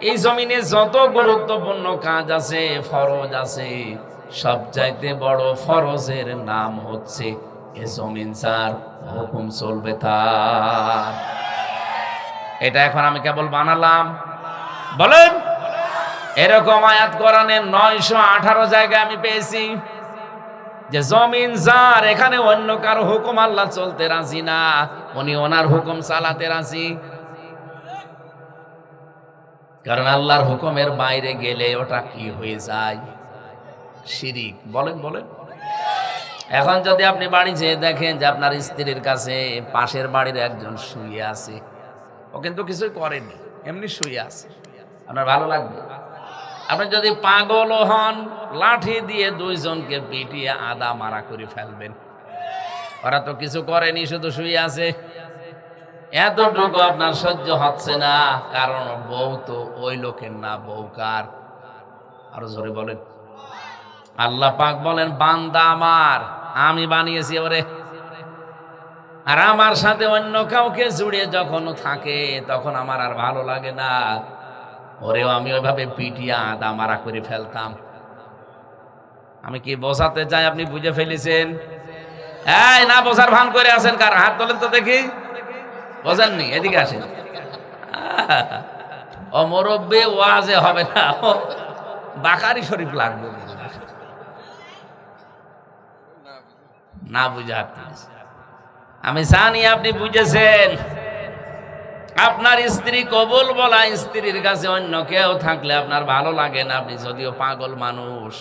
এই জমিনে যত গুরুত্বপূর্ণ কাজ আছে, ফরজ আছে, সবচাইতে বড় ফরজের নাম হচ্ছে এ জমিন যার হুকুম চলবে তার। এটা এখন আমি কেবল বানালাম? বলেন, এরকম আয়াত কোরআনে 918 জায়গায় আমি পেয়েছি যে জমিন যার, এখানে অন্য কারো হুকুম আল্লাহ চলতে রাজি না, উনি ওনার হুকুম চালাতে রাজি। কারণ আল্লাহর হুকুমের বাইরে গেলে ওটা কি হয়ে যায়? শিরিক। বলেন বলেন। এখন যদি আপনি বাড়ি যেয়ে দেখেন যে আপনার স্ত্রীর কাছে পাশের বাড়ির একজন শুয়ে আছে, ও কিন্তু কিছুই করেনি, এমনি শুয়ে আছে, আপনার ভালো লাগবে? আপনি যদি পাগল হন, লাঠি দিয়ে 2 জনকে পিটিয়ে আদা মারা করে ফেলবেন। ওরা তো কিছু করেনি, শুধু শুয়ে আছে। এতটুকু আপনার সহ্য হচ্ছে না, কারণ বউ তো ওই লোকের না, বউ কার? আরো জোরে বলেন। আল্লাহ পাক বলেন, বান্দা আমার, আমি বানিয়েছি ওরে, আর আমার সাথে অন্য কাউকে জুড়ে যখন থাকে তখন আমার আর ভালো লাগে না, ওরেও আমি ওইভাবে পিটিয়া আদা মারা করে ফেলতাম। আমি কি বোঝাতে চাই আপনি বুঝে ফেলেছেন? এই না বোঝার ভান করে আছেন কার? হাত তোলেন তো দেখি। বোঝেননি? এদিকে আসেন। ও মুরব্বি, ওয়াজে হবে না, ও বাকারি শরীফ লাগবে না বুঝে হাত তুলেছে। আমি জানি আপনি বুঝেছেন। আপনার স্ত্রী কবুল বলা স্ত্রীর কাছে অন্য কেউ থাকলে আপনার ভালো লাগে না, আপনি যদিও পাগল মানুষ,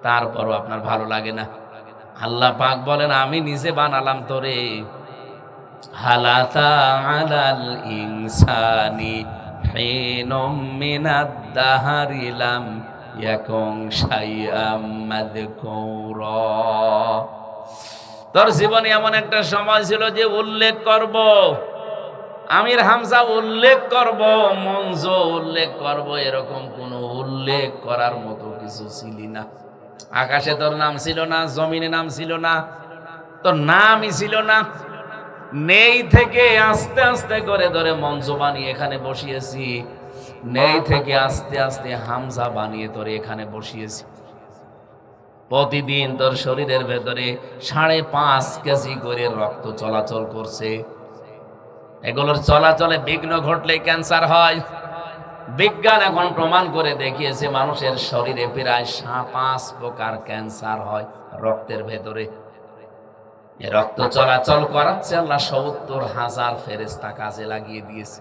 তারপরও আপনার ভালো লাগে না। আল্লাহ পাক বলেন, আমি নিজে বানালাম তোরে। হালাতা আলাল ইনসানি হিনুম মিনাদ দাহরি লাম ইয়াকুন শাইআম মাযকুরা। তোর জীবনে এমন একটা সময় ছিল যে উল্লেখ করব, আমির হামজা উল্লেখ করব, মঞ্জু উল্লেখ করব, এরকম কোনো উল্লেখ করার মতো কিছু ছিলি না। আকাশে তোর নাম ছিল না, জমিনে নাম ছিল না, তোর নামই ছিল না। নেই থেকে আস্তে আস্তে করে ধরে মঞ্চ বানিয়ে এখানে বসিয়েছি, নেই থেকে আস্তে আস্তে হামজা বানিয়ে তোরে এখানে বসিয়েছি। প্রতিদিন তোর শরীরের ভেতরে 5.5 কেজি করে রক্ত চলাচল করছে। এগুলোর চলাচলে বিঘ্ন ঘটলে ক্যান্সার হয়। বিজ্ঞান এখন প্রমাণ করে দেখিয়েছে মানুষের শরীরে প্রায় 5 প্রকার ক্যান্সার হয় রক্তের ভেতরে। এই রক্ত চলাচল করাচ্ছে আল্লাহ 70,000 ফেরেশতা কাজে লাগিয়ে দিয়েছে।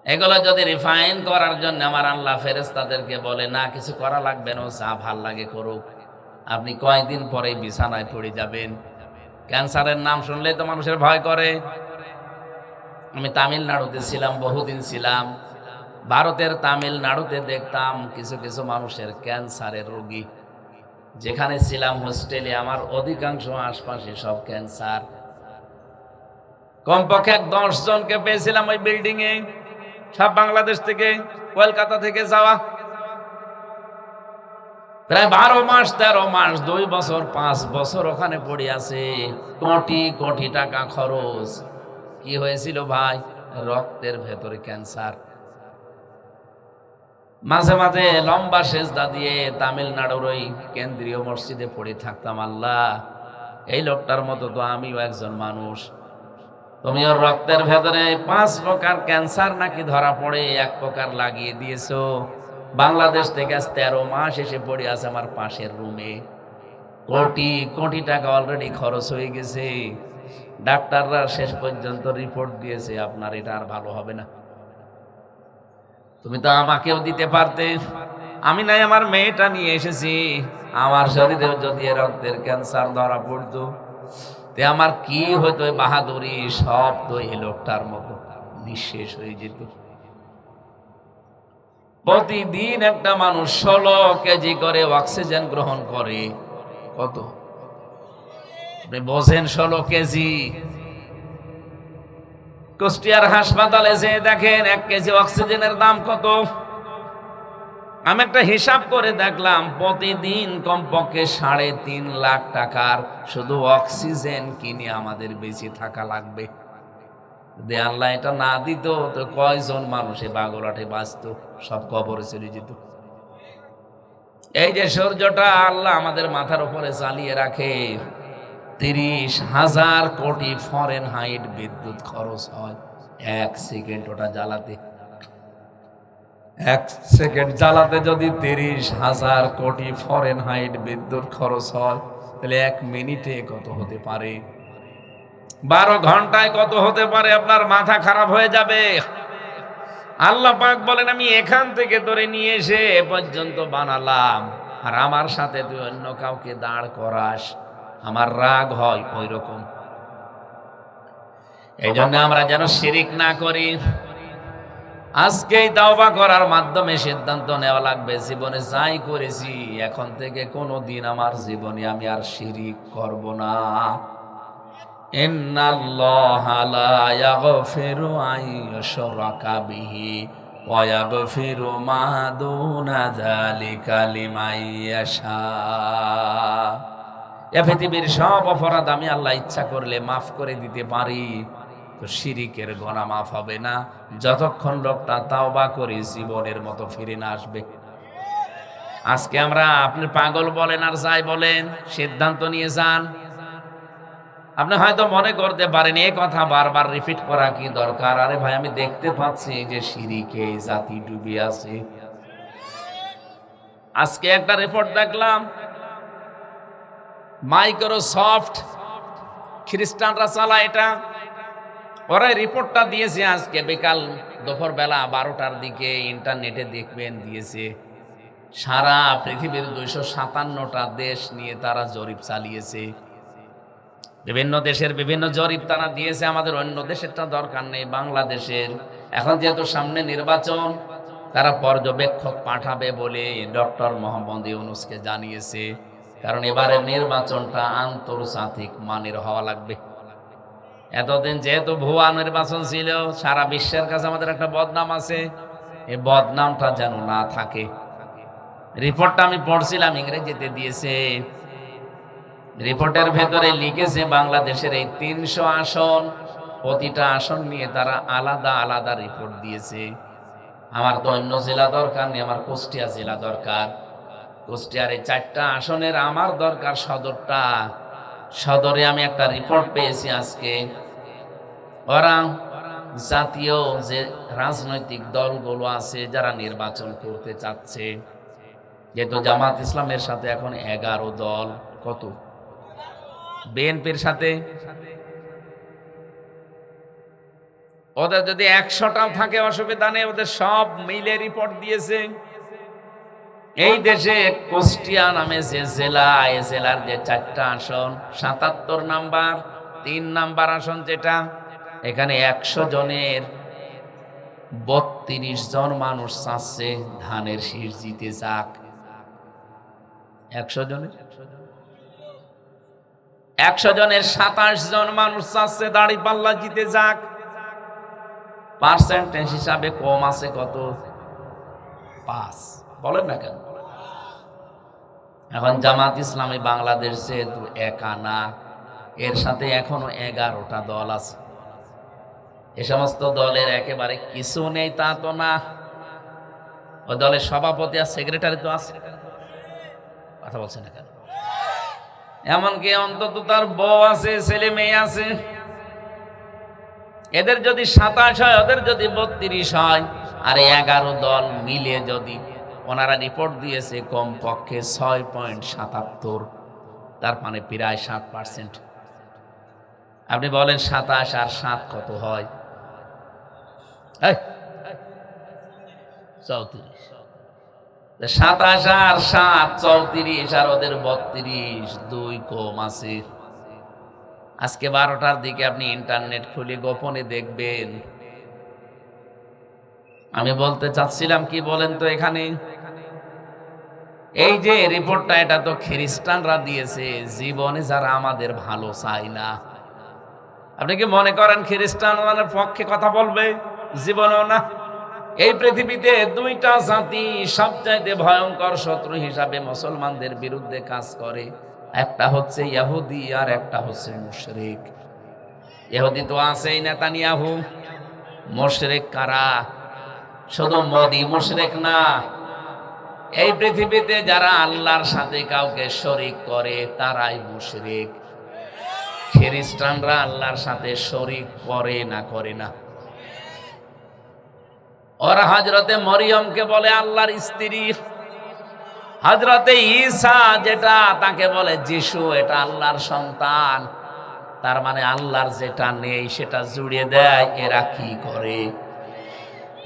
এগুলো যদি রিফাইন করার জন্য আমার আল্লাহ ফেরেশতাদেরকে বলে না কিছু করা লাগবে না, যা ভাল লাগে করুক, আপনি কয়েকদিন পরে বিছানায় পড়ে যাবেন। ক্যান্সারের নাম শুনলেই তো মানুষের ভয় করে। আমি তামিলনাড়ুতে ছিলাম, বহুদিন ছিলাম। ভারতের তামিলনাড়ুতে দেখতাম কিছু কিছু মানুষের ক্যান্সারের রোগী। যেখানে ছিলাম হোস্টেলে, আমার অধিকাংশ আশপাশে সব ক্যান্সার। কমপক্ষে 10 জনকে পেয়েছিলাম ওই বিল্ডিং এ, সব বাংলাদেশ থেকে, কলকাতা থেকে যাওয়া। প্রায় 12 মাস 13 মাস 2 বছর 5 বছর ওখানে পড়ে আছে। কোটি কোটি টাকা খরচ। কি হয়েছিল ভাই? রক্তের ভেতরে ক্যান্সার। মাঝে মাঝে লম্বা সেজদা দিয়ে তামিলনাড়ুর ওই কেন্দ্রীয় মসজিদে পড়ে থাকতাম, আল্লাহ এই লোকটার মতো তো আমিও একজন মানুষ। তুমি ওর রক্তের ভেতরে 5 প্রকার ক্যান্সার নাকি ধরা পড়ে 1 প্রকার লাগিয়ে দিয়েছো। বাংলাদেশ থেকে 13 মাস এসে পড়ে আছে আমার পাশের রুমে। কোটি কোটি টাকা অলরেডি খরচ হয়ে গেছে। ডাক্তাররা শেষ পর্যন্ত রিপোর্ট দিয়েছে আপনার এটা আর ভালো হবে না। তুমি তো আমাকেও দিতে পারতে। আমি নাই আমার মেয়েটা নিয়ে এসেছি। আমার শরীরেও যদি রক্তের ক্যান্সার ধরা পড়তো তে আমার কি হতো? বাহাদুরি সব তো এই লোকটার মতো নিঃশেষ হয়ে যেত। প্রতিদিন একটা মানুষ 16 কেজি করে অক্সিজেন গ্রহণ করে। কত আপনি বোঝেন? 16 কেজি। কুষ্টিয়ার হাসপাতালে যে দেখেন 1 কেজি অক্সিজেনের দাম কত। আমি একটা হিসাব করে দেখলাম, প্রতিদিন কমপক্ষে 3.5 লাখ টাকার শুধু অক্সিজেন কিনে আমাদের বেঁচে থাকা লাগবে। যদি আল্লাহ এটা না দিত তো কয়জন মানুষে বাগলাটে বাঁচত, সব কবরে চলে যেত। এই যে সূর্যটা আল্লাহ আমাদের মাথার উপরে চালিয়ে রাখে, 30,000 কোটি ফরেনহাইট বিদ্যুৎ খরচ হয় 1 সেকেন্ড ওটা জ্বালাতে। 1 সেকেন্ড জ্বালাতে যদি 30,000 কোটি ফরেনহাইট বিদ্যুৎ খরচ হয়, তাহলে 1 মিনিটে কত হতে পারে? 12 ঘন্টায় কত হতে পারে? আপনার মাথা খারাপ হয়ে যাবে। আল্লাহ পাক বলেন আমি এখান থেকে ধরে নিয়ে এসে এ পর্যন্ত বানালাম, আর আমার সাথে তুই অন্য কাউকে দাঁড় করাস, আমার রাগ হয় ওই রকম। এই জন্য আমরা যেন শিরিক না করি। আজকেই তাওবা করার মাধ্যমে সিদ্ধান্ত নেওয়া লাগবে, জীবনে যাই করেছি এখন থেকে কোনোদিন আমার জীবনে আমি আর শিরিক করব না। ইন্নাল্লাহা লা ইয়াগফিরু আন ইউশরাকা বিহি ওয়া ইয়াগফিরু মা দুনা যালিকা লিমান ইয়াশা। এ পৃথিবীর সব অপরাধ আমি আল্লাহ ইচ্ছা করলে মাফ করে দিতে পারি, তো শিরিকের গুনাহ মাফ হবে না যতক্ষণ লোকটা তাওবা করে জীবনের মতো ফিরে না আসবে। আজকে আমরা আপনি পাগল বলেন আর যাই বলেন, সিদ্ধান্ত নিয়ে যান। আপনি হয়তো মনে করতে পারেন এই কথা বারবার রিপিট করা কি দরকার? আরে ভাই, আমি দেখতে পাচ্ছি যে শিরিকে জাতি ডুবে আছে। আজকে একটা রিপোর্ট দেখলাম, মাইক্রোসফট খ্রিস্টানরা চালায় এটা। ওরা রিপোর্টটা দিয়েছে আজকে বিকাল দুপুর বেলা 12টার দিকে, ইন্টারনেটে দেখবেন দিয়েছে। সারা পৃথিবীর 257টা দেশ নিয়ে তারা জরিপ চালিয়েছে। বিভিন্ন দেশের বিভিন্ন জরিপ তারা দিয়েছে। আমাদের অন্য দেশেরটা দরকার নেই, বাংলাদেশের এখন যেহেতু সামনে নির্বাচন, তারা পর্যবেক্ষক পাঠাবে বলে ডক্টর মোহাম্মদ ইউনূসকে জানিয়েছে। কারণ এবারের নির্বাচনটা আন্তর্জাতিক মানের হওয়া লাগবে। এতদিন যেহেতু ভুয়া নির্বাচন ছিল, সারা বিশ্বের কাছে আমাদের একটা বদনাম আছে, এই বদনামটা যেন না থাকে। রিপোর্টটা আমি পড়ছিলাম, ইংরেজিতে দিয়েছে। রিপোর্টের ভেতরে লিখেছে বাংলাদেশের এই 300 আসন, প্রতিটা আসন নিয়ে তারা আলাদা আলাদা রিপোর্ট দিয়েছে। আমার তো অন্য জেলা দরকার নেই, আমার কুষ্টিয়া জেলা দরকার। কুষ্টিয়ার এই 4টা আসনের আমার দরকার সদরটা। সদরে আমি একটা রিপোর্ট পেয়েছি আজকে। ওরা জাতীয় যে রাজনৈতিক দলগুলো আছে যারা নির্বাচন করতে চাচ্ছে, যেহেতু জামাত ইসলামের সাথে এখন 11 দল, কত বিএনপির সাথে, ওদের যদি 100টাও থাকে অসুবিধা নেই, ওদের সব মিলে রিপোর্ট দিয়েছে। এই দেশে কুষ্টিয়া নামে যে জেলা, এই জেলার যে 4টা আসন, 77 নাম্বার 3 নাম্বার আসন যেটা, এখানে 100 জনের 32 জন মানুষ চাচ্ছে ধানের শীষ জিতে যাক। 100 জনের 27 জন মানুষ চাচ্ছে দাঁড়িপাল্লা জিতে যাক। পার্সেন্টেজ হিসাবে কম আছে কত? 5। বলেন না কেন? এখন জামাত ইসলামী বাংলাদেশ যেহেতু একা না, এর সাথে এখনো 11টা দল আছে। এ সমস্ত দলের একেবারে কিছু নেই তা তো না। ওই দলের সভাপতি আর সেক্রেটারি তো আছে। কথা বলছে না কেন? এমনকি অন্তত তার বউ আছে, ছেলে মেয়ে আছে। এদের যদি 27 হয়, ওদের যদি 32 হয়, আর 11 দল মিলে যদি, ওনারা রিপোর্ট দিয়েছে কমপক্ষে 6.77, তার মানে প্রায় 7%। আপনি বলেন 27 আর 7 কত হয়? 34। 27 আর 7 34, আর ওদের 32, 2 কম আছে। আজকে 12টার দিকে আপনি ইন্টারনেট খুলে গোপনে দেখবেন। আমি বলতে চাচ্ছিলাম কি বলেন তো, এখানে এই যে রিপোর্টটা, এটা তো খ্রিস্টানরা দিয়েছে। জীবনে যারা আমাদের ভালো চায় না, আপনি কি মনে করেন খ্রিস্টানদের পক্ষে কথা বলবে? জীবনেও না। এই পৃথিবীতে 2টা জাতি সবচাইতে ভয়ঙ্কর শত্রু হিসাবে মুসলমানদের বিরুদ্ধে কাজ করে। একটা হচ্ছে ইহুদি, আর একটা হচ্ছে মুশরিক। ইহুদি তো আছেই, নেতানিয়াহু। মুশরিক কারা? শুধু মোদি মুশরিক না, এই পৃথিবীতে যারা আল্লাহর সাথে কাউকে শরীক করে তারাই মুশরিক। খ্রিস্টানরা আল্লাহর সাথে শরীক করে না? করে না। ওরা হযরতে মরিয়মকে বলে আল্লাহর স্ত্রী। হযরতে ঈসা যেটা, তাকে বলে যিশু, এটা আল্লাহর সন্তান। তার মানে আল্লাহর যেটা নেই সেটা জুড়ে দেয়। এরা কি করে?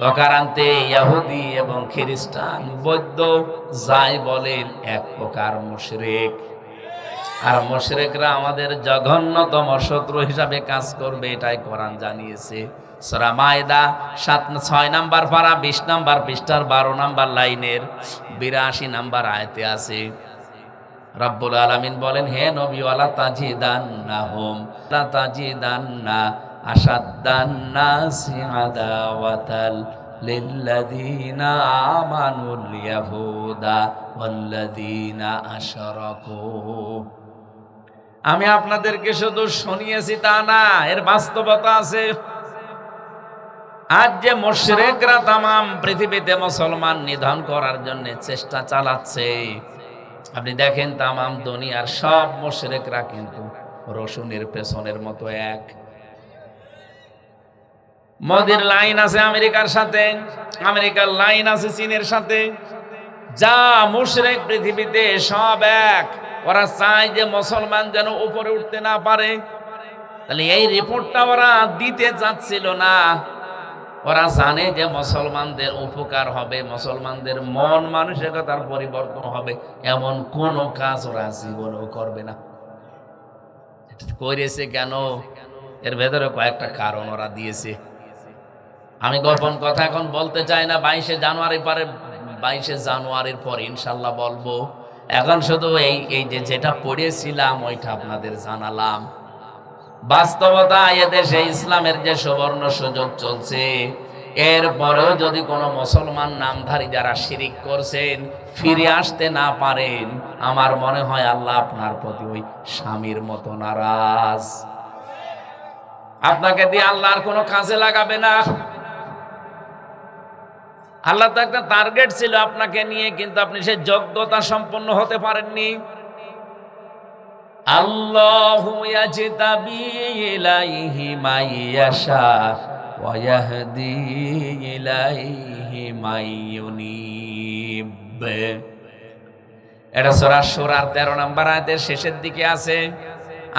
প্রকারান্তে ইহুদি এবং খ্রিস্টান, বৌদ্ধ যাই বলেন, এক প্রকার মুশরিক। আর মুশরিকরা আমাদের জঘন্যতম শত্রু হিসাবে কাজ করবে, এটাই কোরআন জানিয়েছে। সূরা মায়দা 6 নাম্বার পারা 20 নাম্বার পৃষ্ঠার 12 নাম্বার লাইনের 82 নাম্বার আয়াতে আছে। রব্বুল আলামিন বলেন, হে নবী, ওয়ালা তাজিদান্নাহুম লা তাজিদান্না আশাদ্দান নাসি আদাওয়াতাল লিল্লাযীনা আমানুল ইয়াহুদা ওয়াল্লাযীনা আশরাকু। আমি আপনাদেরকে শুধু শুনিয়েছি তা না, এর বাস্তবতা আছে। আজ যে মুশরিকরা তামাম পৃথিবীতে মুসলমান নিধন করার জন্য চেষ্টা চালাচ্ছে, আপনি দেখেন তামাম দুনিয়ার সব মুশরিকরা কিন্তু রসুনের পেছনের মতো এক। মোদির লাইন আছে আমেরিকার সাথে, আমেরিকার লাইন আছে চীনের সাথে। যা মুশরিক পৃথিবীতে সব এক। ওরা চায় যে মুসলমান যেন উপরে উঠতে না পারে। তাহলে এই রিপোর্টটা ওরা দিতে যাচ্ছিল না। ওরা জানে যে মুসলমানদের উপকার হবে, মুসলমানদের মন মানসিকতার পরিবর্তন হবে, এমন কোন কাজ ওরা জীবনেও করবে না। করেছে কেন? এর ভেতরে কয়েকটা কারণ ওরা দিয়েছে। আমি গোপন কথা এখন বলতে চাই না। 22শে জানুয়ারির পরে ইনশাল্লাহ বলবো। এখন শুধু এই যেটা পড়েছিলাম ওইটা আপনাদের জানালাম। বাস্তবতা এদেশে ইসলামের যে সুবর্ণ সুযোগ চলছে, এরপরেও যদি কোনো মুসলমান নামধারী যারা শিরিক করছেন ফিরে আসতে না পারেন, আমার মনে হয় আল্লাহ আপনার প্রতি ওই স্বামীর মতো নারাজ। আপনাকে দিয়ে আল্লাহর কোনো কাজে লাগাবে না। আল্লাহ তো একটা টার্গেট ছিল আপনাকে নিয়ে, কিন্তু আপনি সেই যোগ্যতা সম্পন্ন হতে পারেননি। আল্লাহু ইয়াজতাবি ইলাইহি মাইয়াশা ওয়া ইয়াহদি ইলাইহি মাইয়ুনিব। এটা সূরা সূরার 13 নম্বর আয়াতের শেষের দিকে আছে।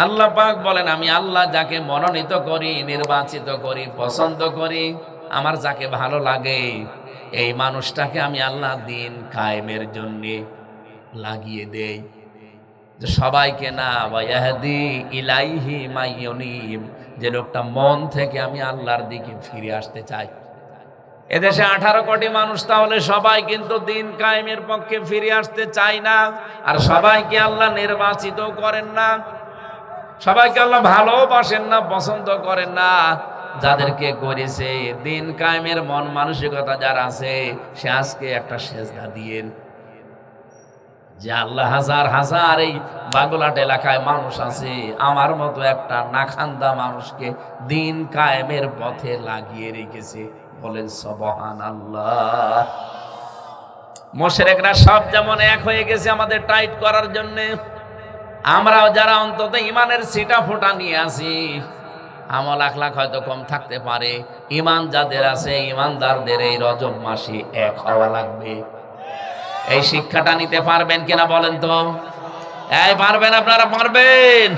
আল্লাহ পাক বলেন, আমি আল্লাহ যাকে মনোনীত করি, নির্বাচিত করি, পছন্দ করি, আমার যাকে ভালো লাগে, এই মানুষটাকে আমি আল্লাহ দিন কায়েমের জন্য লাগিয়ে দেই। সবাইকে না, ওয়াহদি ইলাইহি মাইয়ুনিব, যে লোকটা মন থেকে আমি আল্লাহর দিকে ফিরে আসতে চাই। এদেশে 18 কোটি মানুষ, তাহলে সবাই কিন্তু দিন কায়েমের পক্ষে ফিরে আসতে চায় না। আর সবাইকে আল্লাহ নির্বাচিত করেন না, সবাইকে আল্লাহ ভালোবাসেন না, পছন্দ করেন না। যাদেরকে করেছে দিন কায়েমের মন মানসিকতা যার আছে, সে আজকে একটা সেজদা দিয়েন যে আল্লাহ, হাজার হাজার এই বাগলাট এলাকায় মানুষ আছে, আমার মতো একটা নাখান্দা মানুষকে দিন কায়েমের পথে লাগিয়ে রেখেছে। বলেন সুবহানাল্লাহ। মুশরিকরা সব যেমন এক হয়ে গেছে আমাদের টাইট করার জন্য, আমরাও যারা অন্তত ইমানের ছিটা ফোঁটা নিয়ে আসি, আমল আখলাক হয়তো কম থাকতে পারে, ইমান যাদের আছে, ইমানদারদের এই রজব মাসে এক হওয়া লাগবে। এই শিক্ষাটা নিতে পারবেন কিনা বলেন তো? এই পারবেন, আপনারা পারবেন।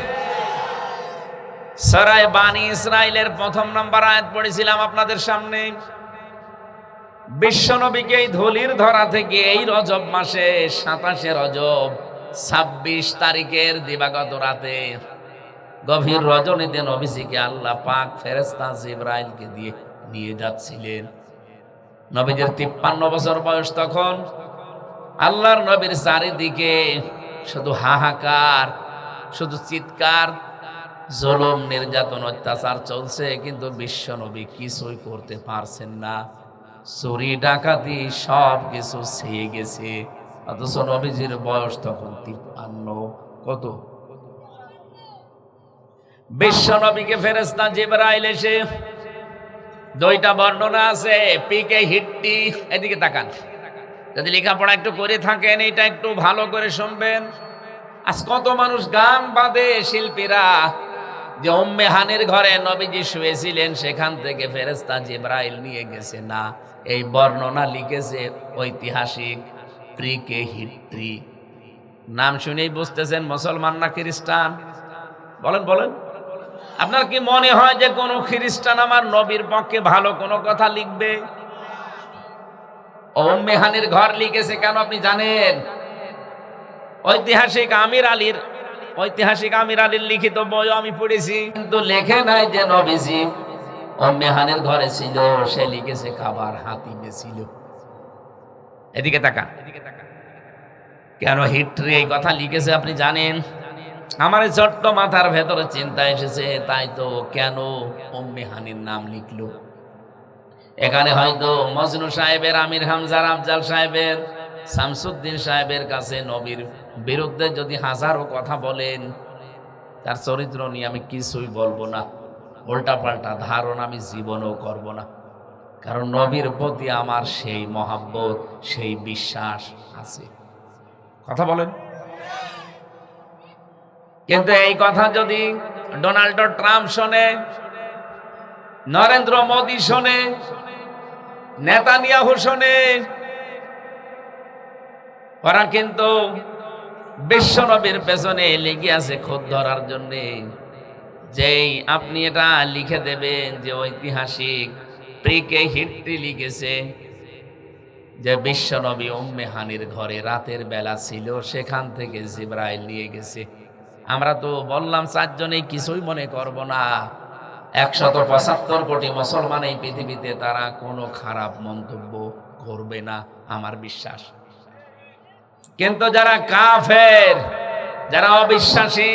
সূরা বানী ইসরাইলের 1 নম্বর আয়াত পড়েছিলাম আপনাদের সামনে। বিশ্বনবীকে এই ধুলির ধরা থেকে এই রজব মাসে 27 রজব 26 তারিখের দিবাগত রাতে গভীর রজনীতে নবীজিকে আল্লাহ পাক ফেরেশতা জিবরাইলকে দিয়ে নিয়ে যাচ্ছিলেন। নবীজির 53 বছর বয়স তখন। আল্লাহর নবীর চারিদিকে শুধু হাহাকার, শুধু চিৎকার, জুলুম, নির্যাতন, অত্যাচার চলছে, কিন্তু বিশ্ব নবী কিছুই করতে পারছেন না। চুরি ডাকাতি সব কিছু ছেয়ে গেছে, অথচ নবীজির বয়স তখন 53। কত? বিশ্ব নবীকে ফেরেশতা জিবরাইল এসে, 2টা বর্ণনা আছে, পিকে হিট্টি। এদিকে তাকান, যদি লেখাপড়া একটু করে থাকেন এটা একটু ভালো করে শুনবেন। আজ কত মানুষ গান বাঁধে শিল্পীরা, যে উম্মে হানির ঘরে নবীজি শুয়েছিলেন, সেখান থেকে ফেরেশতা জিবরাইল নিয়ে গেছে না। এই বর্ণনা লিখেছে ঐতিহাসিক প্রিকে হিট্রি। নাম শুনেই বুঝতেছেন মুসলমান না খ্রিস্টান? বলেন বলেন, আপনার কি মনে হয় যে কোন খ্রিস্টান আমার নবীর পক্ষে ভালো কোনো কথা লিখবে? উম্মে হানির ঘর লিখেছে কেন আপনি জানেন? ঐতিহাসিক আমির আলীর লিখিত বই আমি পড়েছি, কিন্তু লেখে নাই যে নবীজি উম্মে হানির ঘরে ছিল। সে লিখেছে কাবার হাতিমে ছিল। এদিকে তাকান, কেন হিট্রি এই কথা লিখেছে আপনি জানেন? আমার ছোট্ট মাথার ভেতরে চিন্তা এসেছে, তাই তো কেন উম্মে হানির নাম লিখলো? এখানে হয়তো মজনু সাহেবের, আমির হামজার, আফজাল সাহেবের, শামসুদ্দিন সাহেবের কাছে নবীর বিরুদ্ধে যদি হাজারো কথা বলেন, তার চরিত্র নিয়ে আমি কিছুই বলবো না, উল্টাপাল্টা ধারণা আমি জীবনেও করব না, কারণ নবীর প্রতি আমার সেই মহাব্বত, সেই বিশ্বাস আছে। কথা বলেন। কিন্তু এই কথা যদি ডোনাল্ড ট্রাম্প শোনে, নরেন্দ্র মোদী শোনে, নেতানিয়াহু শোনে, ওরা কিন্তু বিশ্ব নবীর পেছনে লেগে আছে খোদ ধরার জন্যে। যেই আপনি এটা লিখে দেবেন যে ঐতিহাসিক প্রিকে হিট্রি লিখেছে যে বিশ্ব নবী উম্মে হানির ঘরে রাতের বেলা ছিল, সেখান থেকে জিবরাইল নিয়ে গেছে, আমরা তো বললাম 4 জনেই কিছুই মনে করব না। 175 কোটি মুসলমান এই পৃথিবীতে, তারা কোনো খারাপ মন্তব্য করবে না, আমার বিশ্বাস। কিন্তু যারা কাফের, যারা অবিশ্বাসী,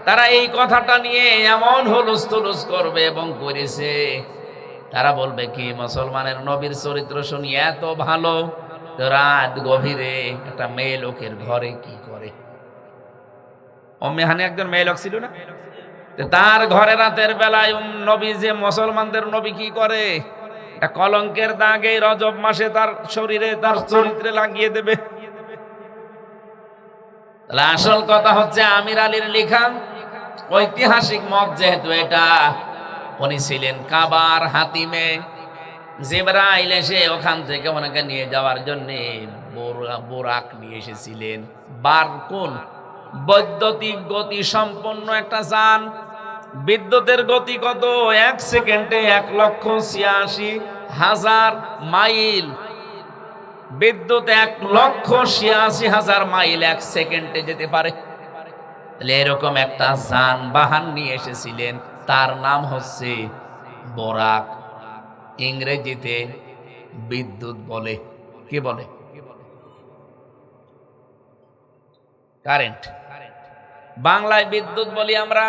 তারা এই কথাটা নিয়ে এমন হুলুস করবে এবং করেছে। তারা বলবে কি, মুসলমানের নবীর চরিত্র শুনি এত ভালো, তো রাত গভীরে একটা মেয়ে লোকের ঘরে কি করে? অম্মেহানে একজন মেয়ে লোক ছিল না, তো তার ঘরে রাতের বেলায় নবী, যে মুসলমানদের নবী কি করে? একটা কলঙ্কের দাগ এই রজব মাসে তার শরীরে, তার চরিত্রে লাগিয়ে দেবে। তাহলে আসল কথা হচ্ছে আমির আলীর লেখা ঐতিহাসিক মত যেহেতু এটা, উনি ছিলেন কাবার হাতিমে। জিবরাইল এসে ওখান থেকে ওনাকে নিয়ে যাওয়ার জন্য বোরাক নিয়ে এসেছিলেন। বারকুন বৈদ্যুতিক গতি সম্পন্ন একটা যান। বিদ্যুতের গতি কত? 1 সেকেন্ডে 1,86,000 মাইল। বিদ্যুৎ 1,86,000 মাইল 1 সেকেন্ডে যেতে পারে। তাহলে এরকম একটা যানবাহন নিয়ে এসেছিলেন, তার নাম হচ্ছে বোরাক। ইংরেজিতে বিদ্যুৎ বলে। কি বলে? কারেন্ট। বাংলায় বিদ্যুৎ বলি আমরা।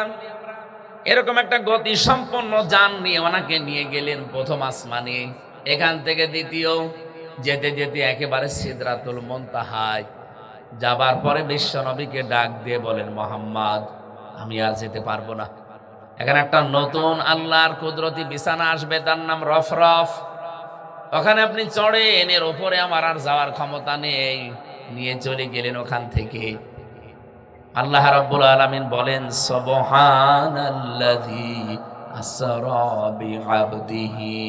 এরকম একটা গতি সম্পন্ন যান নিয়ে ওনাকে নিয়ে গেলেন প্রথম আসমানে। এখান থেকে দ্বিতীয়, যেতে যেতে একেবারে সিদরাতুল মুনতাহায় যাবার পরে বিশ্ব নবীকে ডাক দিয়ে বলেন, মোহাম্মদ, আমি আর যেতে পারবো না। এখানে একটা নতুন আল্লাহর কুদরতি বিছানা আসবে, তার নাম রফরফ। ওখানে আপনি চড়েন, এর উপরে আমার আর যাওয়ার ক্ষমতা নেই। নিয়ে চলে গেলেন ওখান থেকে। আল্লাহ রাব্বুল আলামিন বলেন, সুবহানাল্লাযী আসরা বিআবদিহি।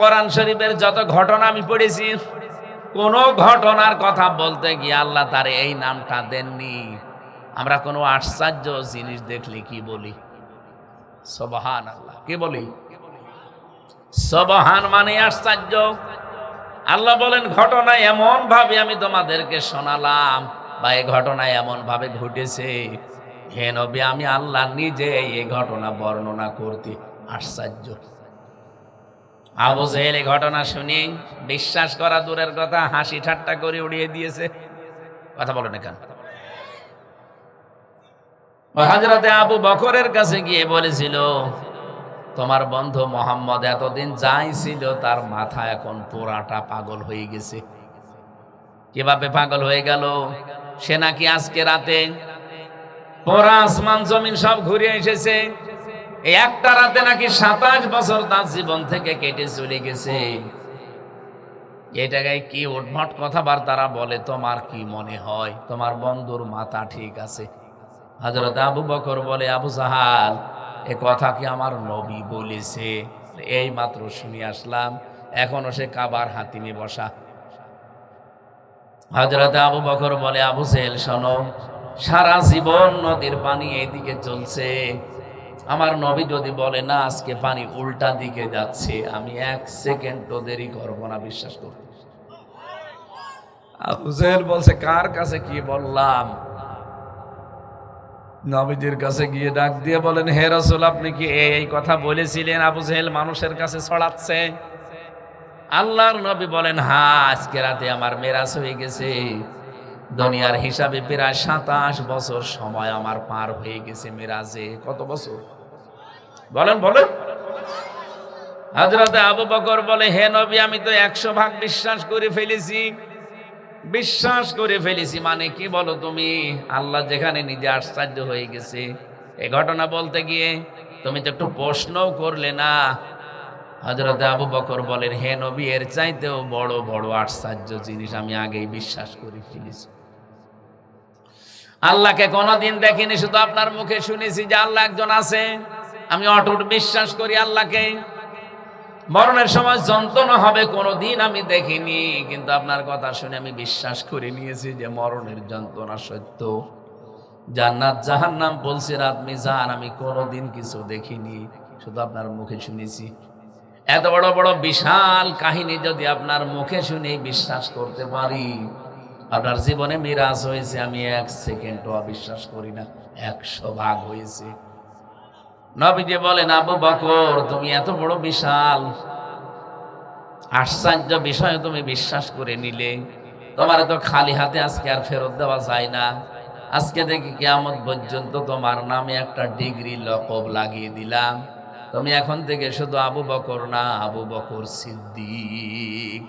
কোরআন শরীফের যত ঘটনা আমি পড়েছি, কোন ঘটনার কথা বলতে গিয়ে আল্লাহ তার এই নামটা দেননি। আমরা কোনো আশ্চর্য জিনিস দেখলে কি বলি? সুবহানাল্লাহ। কি বলি? সুবহান মানে আশ্চর্য। আল্লাহ বলেন, ঘটনা এমন ভাবে আমি তোমাদেরকে শোনালাম, বা এই ঘটনা এমন ভাবে ঘটেছে, হে নবী, আমি আল্লাহ নিজে এই ঘটনা বর্ণনা করতে আশ্চর্য। আবু জেহেল এই ঘটনা শুনি বিশ্বাস করা দূরের কথা, হাসি ঠাট্টা করে উড়িয়ে দিয়েছে। কথা বলো না কেন? হযরতে আবু বকরের কাছে গিয়ে বলেছিল, তোমার বন্ধু মোহাম্মদ এতদিন যাই ছিল, তার মাথা এখন পুরাটা পাগল হয়ে গেছে। কিভাবে পাগল হয়ে গেল? সে নাকি আজকে রাতে পুরা আসমান জমিন সব ঘুরে এসেছে। এই একটা রাতে নাকি 27 বছর তার জীবন থেকে কেটে চলে গেছে। এটাকে কি উদ্ভট কথাবার্তারা বলে, তোমার কি মনে হয় তোমার বন্ধুর মাথা ঠিক আছে? হযরত আবু বকর বলে, আবু জাহাল, এ কথা কি আমার নবী বলেছে? এই মাত্র শুনে আসলাম, এখনো সে কাবার হাতিমে বসা। হযরত আবু বকর বলে, আবু জেহেল শোনো, সারা জীবন নদীর পানি এইদিকে চলছে, আমার নবী যদি বলে না আজকে পানি উল্টা দিকে যাচ্ছে, আমি 1 সেকেন্ড তো দেরি করবো না বিশ্বাস করতে। আবু জেহেল বলছে, কার কাছে কি বললাম? নবীজির কাছে গিয়ে ডাক দিয়ে বলেন, হে রাসূল, আপনি কি এই কথা বলেছিলেন? আবু জেহেল মানুষের কাছে ছড়াচ্ছে। আল্লাহর নবী বলেন, হ্যাঁ, আজকে রাতে আমার মেরাজ হয়ে গেছে। দুনিয়ার হিসাবে প্রায় 27 বছর সময় আমার পার হয়ে গেছে মেরাজে। কত বছর বলেন? বলেন। হযরতে আবু বকর বলে, হে নবী, আমি তো 100 ভাগ বিশ্বাস করে ফেলেছি। বিশ্বাস করে ফেলেছি মানে কি বলো তুমি? আল্লাহ যেখানে নিজে আশ্চর্য হয়ে গেছে এই ঘটনা বলতে গিয়ে, তুমি তো একটু প্রশ্নও করলে না। হযরতে আবু বকর বলেন, হে নবী, এর চাইতেও বড় বড় আশ্চর্য জিনিস আমি আগেই বিশ্বাস করে ফেলেছি। আল্লাহকে কোনোদিন দেখিনি, শুধু আপনার মুখে শুনেছি যে আল্লাহ একজন আছে। আমি অটুট বিশ্বাস করি আল্লাহকে। মরণের সময় যন্ত্রণা হবে কোনোদিন আমি দেখিনি, কিন্তু আপনার কথা শুনে আমি বিশ্বাস করে নিয়েছি যে মরণের যন্ত্রণা সত্য। জান্নাত জাহান্নাম, পুলসিরাত, মিজান আমি কোনোদিন কিছু দেখিনি, শুধু আপনার মুখে শুনেছি। এত বড় বড় বিশাল কাহিনী যদি আপনার মুখে শুনে বিশ্বাস করতে পারি, আপনার জীবনে মিরাজ হয়েছে, আমি 1 সেকেন্ডও অবিশ্বাস করি না, 100 ভাগ হয়েছে। নবীজি বলেন, আবু বকর, তুমি এত বড় বিশাল আশ্চর্য বিষয় তুমি বিশ্বাস করে নিলে, তোমার তো খালি হাতে আজকে আর ফেরত দেওয়া যায় না। আজকে থেকে কিয়ামত পর্যন্ত তোমার নামে একটা ডিগ্রি লকব লাগিয়ে দিলাম। তুমি এখন থেকে শুধু আবু বকর না, আবু বকর সিদ্দিক।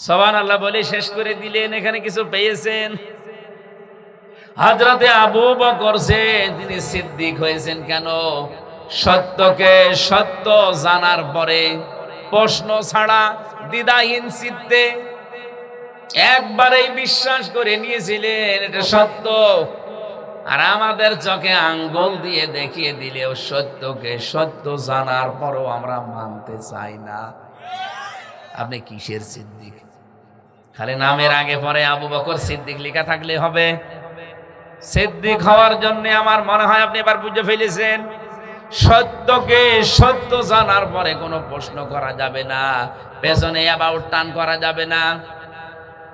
সুবহানাল্লাহ বলে শেষ করে দিলেন। এখানে কিছু পেয়েছেন? হযরতে আবু বকর তিনি সিদ্দিক হয়েছেন কেন? সত্যকে সত্য জানার পরে প্রশ্ন ছাড়া দ্বিধাহীন চিত্তে একবারেই বিশ্বাস করে নিয়েছিলেন এটা সত্য। আর আমাদের চোখে আঙ্গুল দিয়ে দেখিয়ে দিলেও সত্যকে সত্য জানার পরও আমরা মানতে চাই না। আপনি কিসের সিদ্দিক? খালি নামের আগে পরে আবু বকর সিদ্দিক লেখা থাকলে হবে? সিদ্দিক হওয়ার জন্য আমার মনে হয় আপনি এবার বুঝে ফেলেছেন, সত্যকে সত্য জানার পরে কোনো প্রশ্ন করা যাবে না, পেছনে অ্যাবাউট টান করা যাবে না।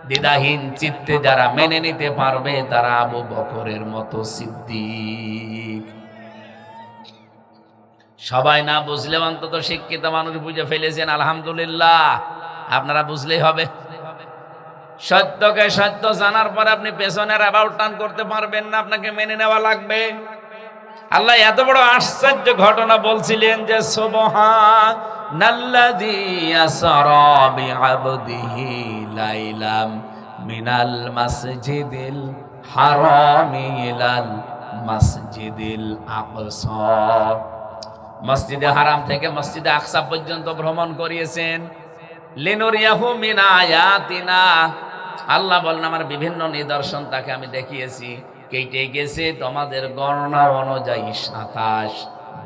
দ্বিধাহীন চিত্তে যারা মেনে নিতে পারবে তারা আবু বকরের মতো সিদ্দিক। সবাই না বুঝলেও অন্তত শিক্ষিত মানুষ বুঝে ফেলেছেন, আলহামদুলিল্লাহ। আপনারা বুঝলেই হবে। সত্যকে সত্য জানার পর আপনি পেছনের অ্যাবাউট টান করতে পারবেন না, আপনাকে মেনে নেওয়া লাগবে। আল্লাহ এত বড় আশ্চর্য ঘটনা বলছিলেন যে সুবহানাল্লাযী আসরা বিআবদিহি লাইলাম মিনাল মাসজিদিল হারামি ইলাল মাসজিদিল আকসা। মসজিদে হারাম থেকে মসজিদে আকসা পর্যন্ত ভ্রমণ করিয়েছেন। লিনুরিয়াহু মিন আয়াতিনা, আল্লাহ বলেন আমার বিভিন্ন নিদর্শন তাকে আমি দেখিয়েছি। কেটে গেছে তোমাদের গণনা অনুযায়ী 27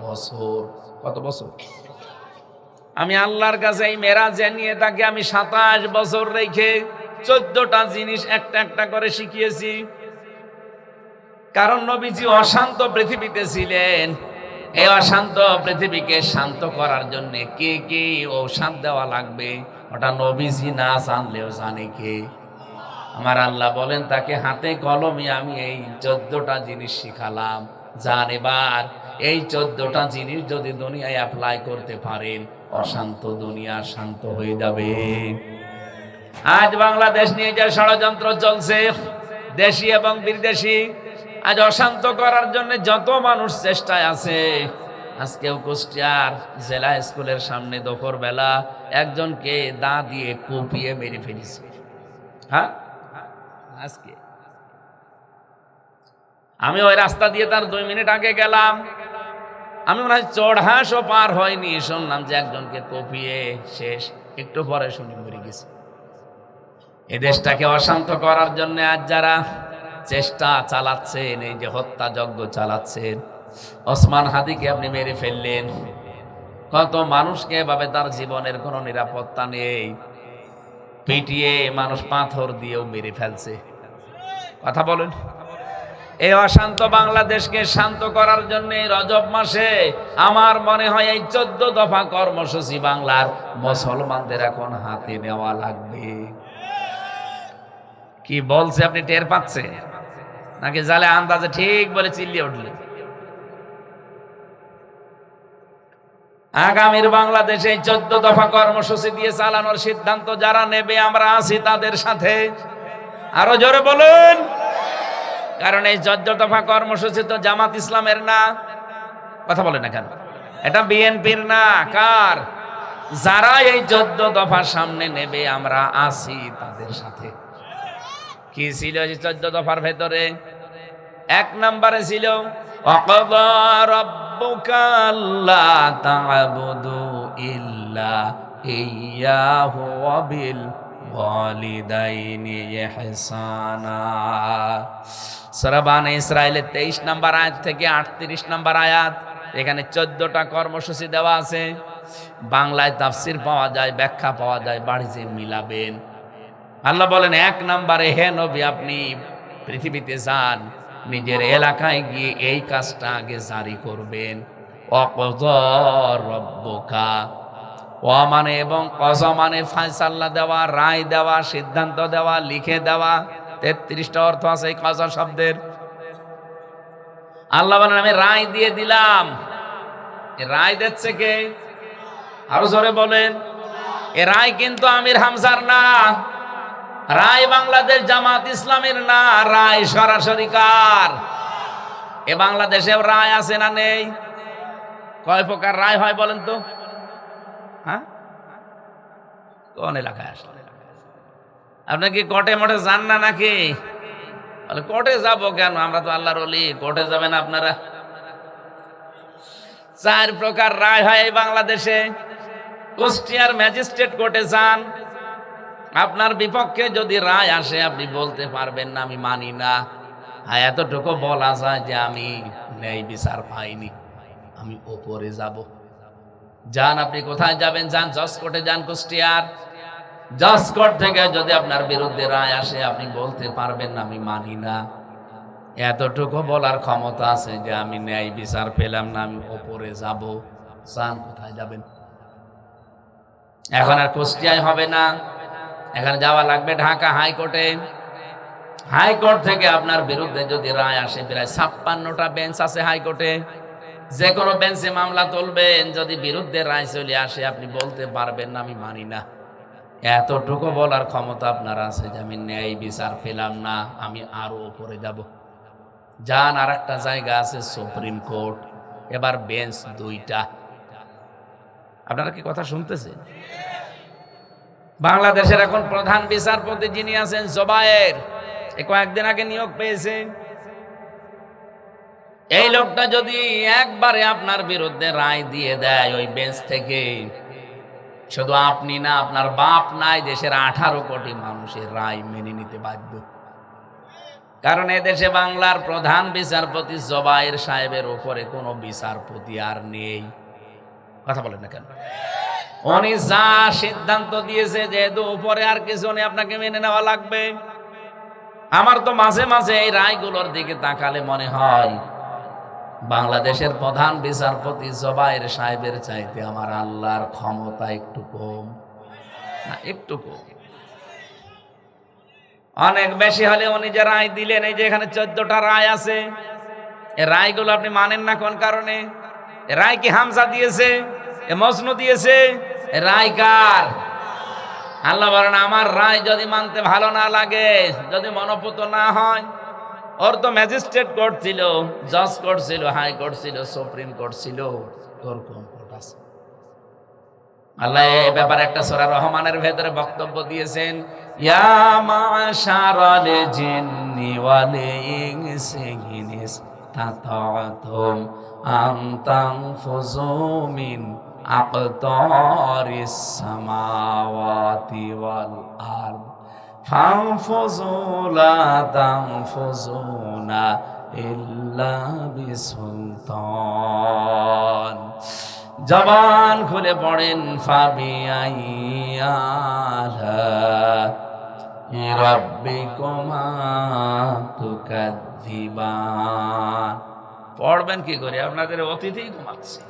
বছর। কত বছর? আমি আল্লাহর কাছে এই মেরাজে নিয়ে তাকে আমি 27 বছর রেখে 14টা জিনিস একটা একটা করে শিখিয়েছি। কারণ নবীজি অশান্ত পৃথিবীতে ছিলেন। এই অশান্ত পৃথিবীকে শান্ত করার জন্য কে কে ঔষধ দেওয়া লাগবে ওটা নবীজি না জানলেও জানে কে? আমার আল্লাহ বলেন তাকে হাতে কলমে আমি এই 14টা জিনিস শিখালাম। জান এবার এই 14টা জিনিস যদি দুনিয়ায় অ্যাপ্লাই করতে পারেন, অশান্ত দুনিয়া শান্ত হয়ে যাবে। আজ বাংলাদেশ নিয়ে যে ষড়যন্ত্র চলছে, দেশি এবং বিদেশি, আজ অশান্ত করার জন্য যত মানুষ চেষ্টায় আছে। আজকেও কুষ্টিয়ার জেলা স্কুলের সামনে দুপুর বেলা একজনকে দা দিয়ে কুপিয়ে মেরে ফেলেছে। হ্যাঁ, আজকে আমি ওই রাস্তা দিয়ে তার 2 মিনিট আগে গেলাম। আমি মনে হয় চড়হাসও পার হয়নি, শুনলাম যে একজনকে কুপিয়ে শেষ। একটু পরে শুনি মরে গেছে। এই দেশটাকে অশান্ত করার জন্য আজ যারা চেষ্টা চালাচ্ছেন, এই যে হত্যাযজ্ঞ চালাচ্ছেন, ওসমান হাদিকে আপনি মেরে ফেললেন। কত মানুষকে এভাবে তার জীবনের কোনো নিরাপত্তা নেই, পিটিয়ে মানুষ পাথর দিয়েও মেরে ফেলছে। কথা বলেন। এই অশান্ত বাংলাদেশকে শান্ত করার জন্য রজব মাসে আমার মনে হয় এই 14 দফা কর্মসূচি বাংলার মুসলমানদের এখন হাতে নেওয়া লাগবে। কি বলছে আপনি টের পাচ্ছেন নাকি জালে আন্দাজে ঠিক বলে চিল্লিয়ে উঠলে? আগামীর বাংলাদেশে 14 দফা কর্মসূচি দিয়ে চালানোর সিদ্ধান্ত যারা নেবে আমরা আছি তাদের সাথে। আরো জোরে বলুন। কারণ এই 14 দফা কর্মসূচি তো জামাত ইসলামের না। কথা বলে না কেন? এটা বিএনপির না। কার? যারা এই 14 দফা সামনে নেবে আমরা আছি তাদের সাথে। কি ছিল এই 14 দফার ভেতরে? 1 নম্বরে ছিল ওয়াকাযা রাব্বুকা আল্লা তা'বুদু ইল্লা ইয়্যাহু ওয়া বিল ওয়ালিদাইনি ইহসানা। সূরা বানী ইসরাঈলের 23 নম্বর আয়াত থেকে 38 নম্বর আয়াত, এখানে 14টা কর্মসূচি দেওয়া আছে। বাংলায় তাফসীর পাওয়া যায়, ব্যাখ্যা পাওয়া যায়, বাড়িতে মিলাবেন। আল্লাহ বলেন 1 নম্বরে, হে নবী আপনি পৃথিবীতে যান, নিজের এলাকায় গিয়ে এই কাজটা আগে জারি করবেন। ওয়াকাযা রাব্বুকা, ওয়া মানে এবং কযা মানে ফয়সালা দেওয়া, রায় দেওয়া, সিদ্ধান্ত দেওয়া, লিখে দেওয়া। 33টা অর্থ আছে এই কযা শব্দের। আল্লাহ বলেন আমি রায় দিয়ে দিলাম। এই রায় দিচ্ছে কে? আরো জোরে বলেন। এই রায় কিন্তু আমির হামজার না। রায় বাংলাদেশ জামাত ইসলামের না, রায় সরাসরি কার? এ বাংলাদেশেও রায় আছে না নেই? কয় প্রকার রায় হয় বলেন তো? হ্যাঁ, কোন এলাকায় আসলে? আপনি কি কোর্টে মোটে যান না নাকি? বলে কোর্টে যাবো কেন, আমরা তো আল্লাহর ওলি, কোর্টে যাবেন আপনারা? 4 প্রকার রায় হয় এই বাংলাদেশে। কুষ্টিয়ার ম্যাজিস্ট্রেট কোর্টে যান, আপনার বিপক্ষে যদি রায় আসে আপনি বলতে পারবেন না আমি মানি না। হ্যাঁ, এতটুকু বলা যায় যে আমি ন্যায় বিচার পাইনি, আমি ওপরে যাব। যান, আপনি কোথায় যাবেন? যান জজ কোর্টে যান কুষ্টিয়ার। জজ কোর্ট থেকে যদি আপনার বিরুদ্ধে রায় আসে আপনি বলতে পারবেন না আমি মানি না। এতটুকু বলার ক্ষমতা আছে যে আমি ন্যায় বিচার পেলাম না, আমি ওপরে যাব। যান, কোথায় যাবেন? এখন আর কুষ্টিয়ায় হবে না, এখানে যাওয়া লাগবে ঢাকা হাইকোর্টে। হাইকোর্ট থেকে আপনার বিরুদ্ধে যদি রায় আসে, প্রায় 56টা বেঞ্চ আছে হাইকোর্টে, যে কোনো বেঞ্চে মামলা তুলবেন, যদি বিরুদ্ধে রায় চলে আসে আপনি বলতে পারবেন না আমি মানি না। এতটুকু বলার ক্ষমতা আপনার আছে যে আমি ন্যায় বিচার পেলাম না, আমি আরো উপরে যাব। যান, আর একটা জায়গা আছে সুপ্রিম কোর্ট, এবার বেঞ্চ 2টা। আপনারা কি কথা শুনতেছেন? বাংলাদেশের এখন প্রধান বিচারপতি যিনি আছেন জোবায়ের, কয়েকদিন আগে নিয়োগ পেয়েছেন। এই লোকটা যদি একবারে আপনার বিরুদ্ধে রায় দিয়ে দেয় ওই বেঞ্চ থেকে, শুধু আপনি না, আপনার বাপ নাই, দেশের 18 কোটি মানুষের রায় মেনে নিতে বাধ্য। কারণ এদেশে বাংলার প্রধান বিচারপতি জোবায়ের সাহেবের উপরে কোনো বিচারপতি আর নেই। কথা বলেন না কেন? উনি যা সিদ্ধান্ত দিয়েছে, যেহেতু উপরে আর কিছু নেই, আপনাকে মেনে নেওয়া লাগবে। আমার তো মাঝে মাঝে এই রায়গুলোর দিকে তাকালে মনে হয় বাংলাদেশের প্রধান বিচারপতি জোবায়ের সাহেবের চাইতে আমার আল্লাহর ক্ষমতা একটু কম, না একটু কম। অনেক বেশি হলে উনি যে রায় দিলেন, এই যে এখানে 14টা রায় আছে, এই রায়গুলো আপনি মানেন না কোন কারণে? রায় কি হামজা দিয়েছে? মজনু দিয়েছে? রায় কার? আল্লাহ বলেন আমার রায় যদি মানতে ভালো না লাগে, যদি মনোপুত না হয়, ওর তো ম্যাজিস্ট্রেট কোর্ট ছিল, জজ কোর্ট ছিল, হাইকোর্ট ছিল, সুপ্রিম কোর্ট ছিল, তোর কোন কোর্ট আছে? আল্লাহ এই ব্যাপারে একটা সূরা রহমানের ভেতরে বক্তব্য দিয়েছেন, ইয়া মাশারাল জিন্নি ওয়াল ইনসি ইন ইসতাতাতুম আন তানফুযু মিন আকতারিস সামাওয়াতি ওয়াল আরদ ফানফুযু লা তানফুযুনা ইল্লা বিসুলতান। জবান খুলে পড়েন, ফাবিআইয়ি রাব্বিকুমা তুকাযযিবান। পড়বেন কি করে? আপনাদের অতিথি ঘুমাচ্ছে।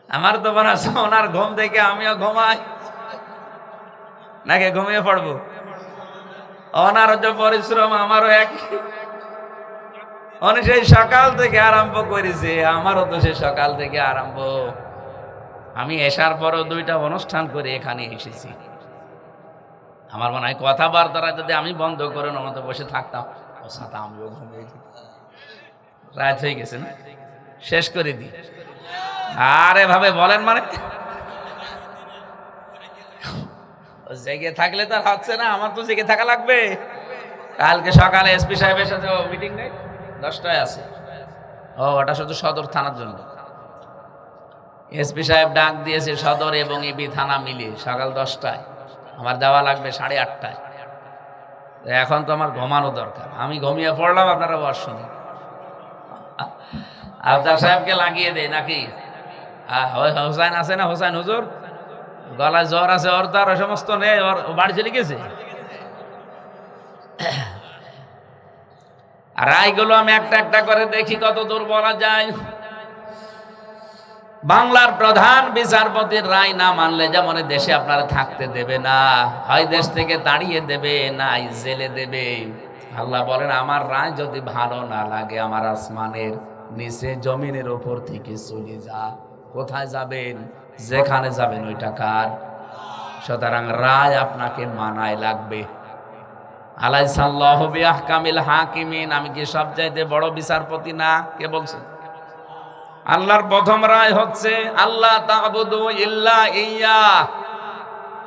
আমার তো মনে আছে ওনার ঘুম থেকে আমিও ঘুমাই, নাকি ঘুমিয়ে পড়বো? ওনার যে পরিশ্রম আমারও এক, উনি সেই সকাল থেকে আরম্ভ করেছে, আমারও তো সেই সকাল থেকে আরম্ভ। আমি এসার পরও 2টা অনুষ্ঠান করে এখানে এসেছি। আমার মনে হয় কথাবার্তা যদি আমি বন্ধ করে মতো বসে থাকতাম, ও সাথে আমিও ঘুমিয়ে যেতাম। রাত হয়ে গেছে না, শেষ করে দিই। আর এভাবে বলেন মানে জেগে থাকলে তো আর হচ্ছে না, আমার তো জেগে থাকা লাগবে। কালকে সকালে এসপি সাহেবের সাথে মিটিং নেই, 10টায় আছে। ও ওটা শুধু সদর থানার জন্য। এসপি সাহেব ডাক দিয়েছে সদর এবং ইবি থানা মিলিয়ে সকাল 10টায়, আমার যাওয়া লাগবে 8:30টায়। এখন তো আমার ঘুমানো দরকার, আমি ঘুমিয়ে পড়লাম, আপনারা বস শুনুন। আফজাল সাহেবকে লাগিয়ে দেয় নাকি? হোসাইন আছে না, হোসাইন হুজুর, গলায় জ্বর আছে, ওর তো আর ওই সমস্ত নেই, ওর বাড়ি চলে গেছে। রায়গুলো আমি একটা একটা করে দেখি কত দূর বলা যায়। বাংলার প্রধান বিচারপতির রায় না মানলে যেমন দেশে আপনারা থাকতে দেবে না, হয় দেশ থেকে তাড়িয়ে দেবে, না জেলে দেবে। আল্লাহ বলেন আমার রায় যদি ভালো না লাগে, আমার আসমানের নিচে জমিনের উপর থেকে চলে যা। কোথায় যাবেন? যেখানে যাবেন ওইটা কার? সুতরাং রায় আপনাকে মানায় লাগবে। আলাইসাল্লাহু বিআহকামিল হাকিমিন, আমি কি সবচাইতে বড় বিচারপতি না? কে বলছে? আল্লাহর প্রথম রায় হচ্ছে আল্লাহ তা'বুদু ইল্লা ইয়্যা।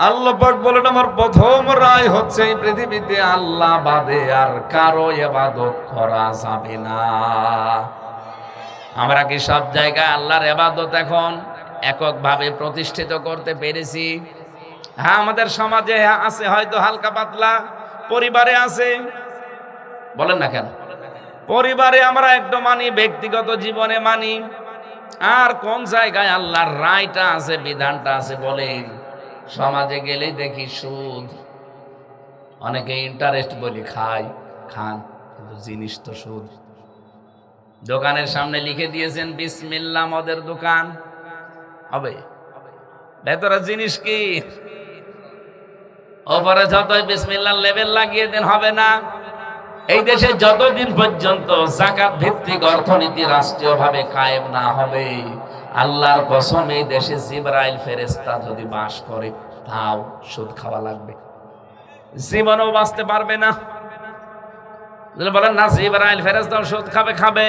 আল্লাহ পাক বলেন আমার প্রথম রায় হচ্ছে এই পৃথিবীতে আল্লাহ বাদে আর কারো ইবাদত করা যাবে না। আমরা কি সব জায়গায় আল্লাহর ইবাদত এখন এককভাবে প্রতিষ্ঠিত করতে পেরেছি? হ্যাঁ, আমাদের সমাজে আছে হয়তো হালকা পাতলা, পরিবারে আছে, বলেন না কেন? পরিবারে আমরা একটু মানি, ব্যক্তিগত জীবনে মানি। আর কোন জায়গায় আল্লাহর রায়টা আছে, বিধানটা আছে বলেন? সমাজে গেলেই দেখি সুদ, অনেকে ইন্টারেস্ট বলি খান, কিন্তু জিনিস তো সুদ। দোকানের সামনে লিখে দিয়েছেন বিসমিল্লাহ মদের দোকান, হবে ভেতরে জিনিস কি? ওপরে যতই বিসমিল্লাহ লেবেল লাগিয়ে দেন হবে না। এই দেশে যতদিন পর্যন্ত যাকাত ভিত্তিক অর্থনীতি রাষ্ট্রীয়ভাবে কায়েম না হবে, আল্লাহর কসম এই দেশে জিবরাইল ফেরেশতা যদি বাস করে তাও সুদ খাওয়া লাগবে, জীবনেও বাঁচতে পারবে না। বলেন না জিবরাইল ফেরেশতাও সুদ খাবে।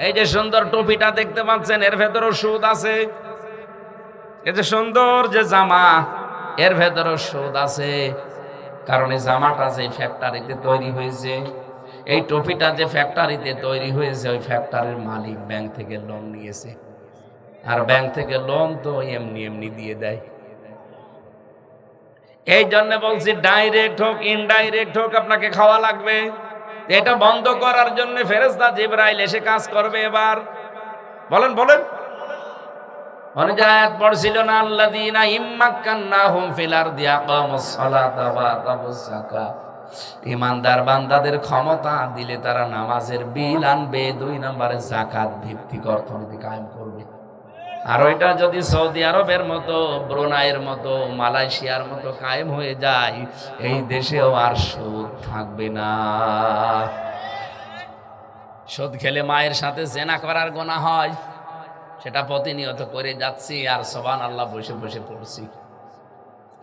এই যে সুন্দর টুপিটা দেখতে পাচ্ছেন, এর ভেতরেও সুদ আছে। এই যে সুন্দর যে জামা, এর ভেতরেও সুদ আছে। কারণ এই জামাটা যে ফ্যাক্টরিতে তৈরি হয়েছে, এই টুপিটা যে ফ্যাক্টরিতে তৈরি হয়েছে, ওই ফ্যাক্টরির মালিক ব্যাংক থেকে লোন নিয়েছে। আর ব্যাংক থেকে লোন তো এমনি দিয়ে দেয়। এই জন্য বলছি ডাইরেক্ট হোক ইনডাইরেক্ট হোক আপনাকে খাওয়া লাগবে। এটা বন্ধ করার জন্য ফেরেশতা জিবরাইল এসে কাজ করবে। এবার বলেন অনেক আয়াত পড়ছিল না, আল্লাযীনা ইম্মাক্কান্নাহুম ফিল আরদি আকামুস সালাতা ওয়া আতাবুস যাকাত। ঈমানদার বান্দাদের ক্ষমতা দিলে তারা নামাজের বিল আনবে, 2 নম্বরে যাকাত ভিত্তিক অর্থনীতি কায়েম করবে। আর ওইটা যদি সৌদি আরবের মতো, ব্রুনাইয়ের মতো, মালয়েশিয়ার মতো কায়েম হয়ে যায়, এই দেশেও আর সুদ থাকবে না। সুদ খেলে মায়ের সাথে জেনা করার গুনাহ হয়, সেটা প্রতিনিয়ত করে যাচ্ছি আর সুবহানাল্লাহ বসে বসে পড়ছি।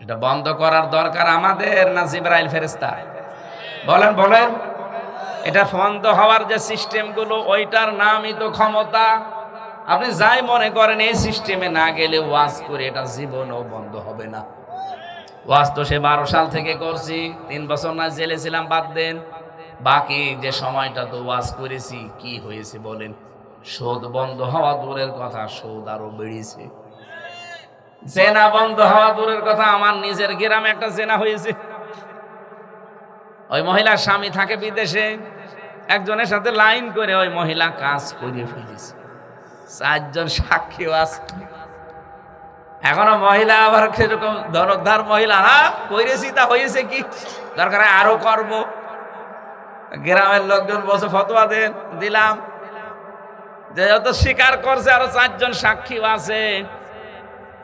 এটা বন্ধ করার দরকার আমাদের না জিবরাইল ফেরেশতা? বলেন এটা বন্ধ হওয়ার যে সিস্টেমগুলো, ওইটার নামই তো ক্ষমতা। আপনি যাই মনে করেন, এই সিস্টেমে না গেলে ওয়াজ করে এটা জীবনও বন্ধ হবে না। ওয়াজ তো সে 12 সাল থেকে করছি, 3 বছর না জেলে ছিলাম, বাদ দেন। বাকি যে সময়টা তো ওয়াজ করেছি, কি হয়েছে বলেন? সুদ বন্ধ হওয়া দূরের কথা, সুদ আরো বেড়েছে। জেনা বন্ধ হওয়া দূরের কথা, আমার নিজের গ্রামে একটা জেনা হয়েছে। ওই মহিলার স্বামী থাকে বিদেশে, একজনের সাথে লাইন করে ওই মহিলা কাজ করে ফেলেছে। 4 জন সাক্ষী আছে। এখনো মহিলা আবার সেরকম ধনধার মহিলা, না করেছি তা হয়েছে কি, দরকার আরো করব। গ্রামের লোকজন বসে ফতোয়া দিলাম যে যত স্বীকার করছে আরো 4 জন সাক্ষী আছে,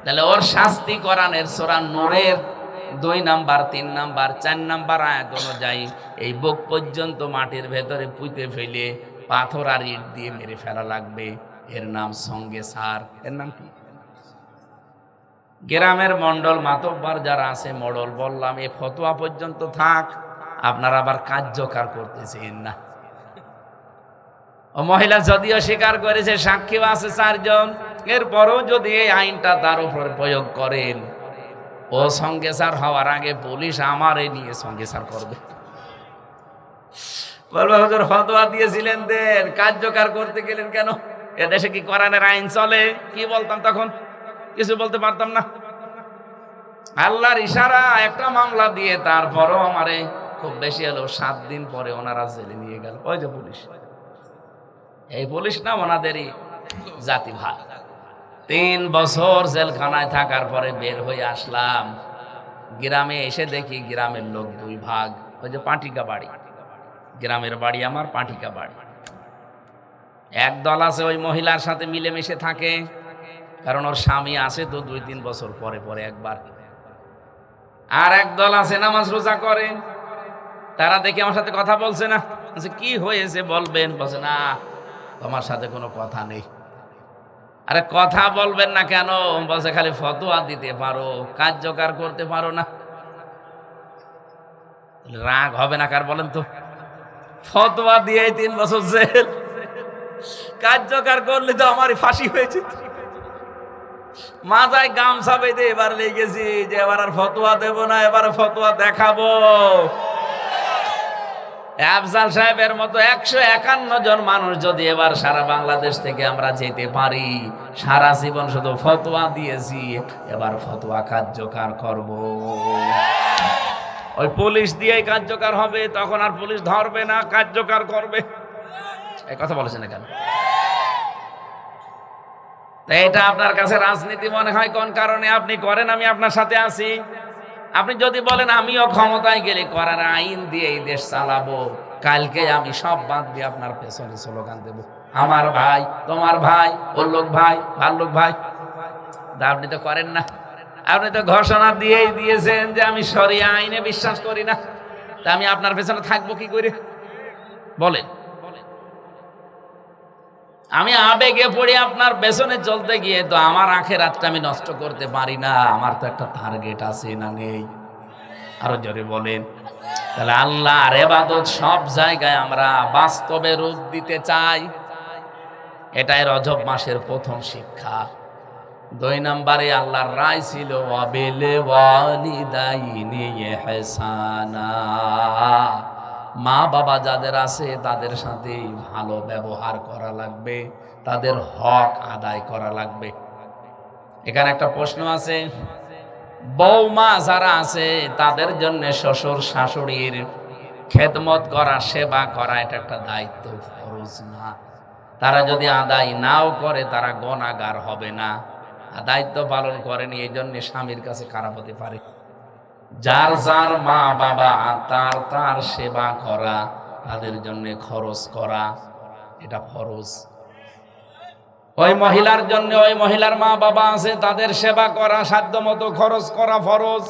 তাহলে ওর শাস্তি কোরআনের সূরা নূরের 2 নাম্বার, 3 নাম্বার, 4 নাম্বার আয়াত অনুযায়ী এই বুক পর্যন্ত মাটির ভেতরে পুঁতে ফেলে পাথর আর ইট দিয়ে মেরে ফেলা লাগবে। এর নাম সঙ্গে সার। এর নাম কি? গ্রামের মন্ডল মাতব্বর যারা আছে, মডল বললাম এই ফতোয়া পর্যন্ত থাক, আপনারা আবার কার্যকর করতেছেন না। ও মহিলা যদিও স্বীকার করেছে, সাক্ষীও আছে 4 জন, এরপরও যদি এই আইনটা তার উপর প্রয়োগ করেন, ও সঙ্গে সার হওয়ার আগে পুলিশ আমারে নিয়ে সঙ্গে সার করবে। বলবো হুজুর ফতোয়া দিয়েছিলেন, দেন, কার্যকর করতে গেলেন কেন? এদেশে কি কোরআনের আইন চলে? কি বলতাম তখন? কিছু বলতে পারতাম না। আল্লাহর ইশারা একটা মামলা দিয়ে তারপরও আমারে খুব বেশি হলো 7 দিন পরে ওনারা জেলে নিয়ে গেল। ওই যে পুলিশ, এই পুলিশ না ওনাদেরই জাতি ভাগ। 3 বছর জেলখানায় থাকার পরে বের হয়ে আসলাম। গ্রামে এসে দেখি গ্রামের লোক 2 ভাগ। ওই যে পাটিকা বাড়ি, গ্রামের বাড়ি আমার, পাটিকা বাড়ি। এক দল আছে ওই মহিলার সাথে মিলেমিশে থাকে, কারণ ওর স্বামী আসে তো 2-3 বছর পরে পরে একবার। আর এক দল আছে নামাজ রোজা করে, তারা দেখি আমার সাথে কথা বলছে না। কি হয়েছে বলবেন? বলছে না, তোমার সাথে কোনো কথা নেই। আরে কথা বলবেন না কেন? বলছে খালি ফতোয়া দিতে পারো, কার্যকর করতে পারো না। রাগ হবে না কার বলেন তো? ফতোয়া দিয়ে 3 বছর জেল, কার্যকর করলে তো আমারই ফাঁসি হয়েছে। মাথায় গামছা বেঁধে এবার লেগেছি যে এবার আর ফতোয়া দেব না, এবার ফতোয়া দেখাবো। আফজাল সাহেবের মতো 151 জন মানুষ যদি এবার সারা বাংলাদেশ থেকে আমরা যেতে পারি, সারা জীবন শুধু ফতোয়া দিয়েছি, এবার ফতোয়া কার্যকর করব। ওই পুলিশ দিয়েই কার্যকর হবে, তখন আর পুলিশ ধরবে না, কার্যকর করবে। এই কথা বলেছেন না কেন? এটা আপনার কাছে রাজনীতি মনে হয় কোন কারণে আপনি করেন? আমি আপনার সাথে আছি। আপনি যদি বলেন আমিও ক্ষমতায় গেলে করার আইন দিয়ে এই দেশ চালাবো, কালকে আমি সব বাদ দিয়ে আপনার পেছনে স্লোগান দেব, আমার ভাই, তোমার ভাই, ওর লোক ভাই, ভার লোক ভাই। আপনি তো করেন না। আপনি তো ঘোষণা দিয়েই দিয়েছেন যে আমি শরিয়া আইনে বিশ্বাস করি না। তা আমি আপনার পেছনে থাকবো কি করে বলেন? আমি আবেগে পড়ে আপনার পেছনে চলতে গিয়ে তো আমার আখিরাতটা আমি নষ্ট করতে পারি না। আমার তো একটা টার্গেট আছে না নেই? আরো জোরে বলেন। তাহলে আল্লাহর ইবাদত সব জায়গায় আমরা বাস্তবে রূপ দিতে চাই। এটাই রজব মাসের প্রথম শিক্ষা। 2 নম্বরে আল্লাহর রায় ছিল ওয়াবিল ওয়ালিদাইনি ইহসানা। মা বাবা যাদের আছে তাদের সাথে ভালো ব্যবহার করা লাগবে, তাদের হক আদায় করা লাগবে। এখানে একটা প্রশ্ন আছে, বৌমা যারা আছে তাদের জন্য শ্বশুর শাশুড়ির খেদমত করা, সেবা করা, এটা একটা দায়িত্ব, ফরজ না। তারা যদি আদায় নাও করে তারা গুনাহগার হবে না। দায়িত্ব পালন করেনি, এই জন্য স্বামীর কাছে খারাপ হতে পারে। যার যার মা বাবা তার তার সেবা করা, তাদের জন্য খরচ করা, এটা ফরজ। ওই মহিলার জন্য ওই মহিলার মা বাবা আছে, তাদের সেবা করা, সাধ্যমতো খরচ করা ফরজ।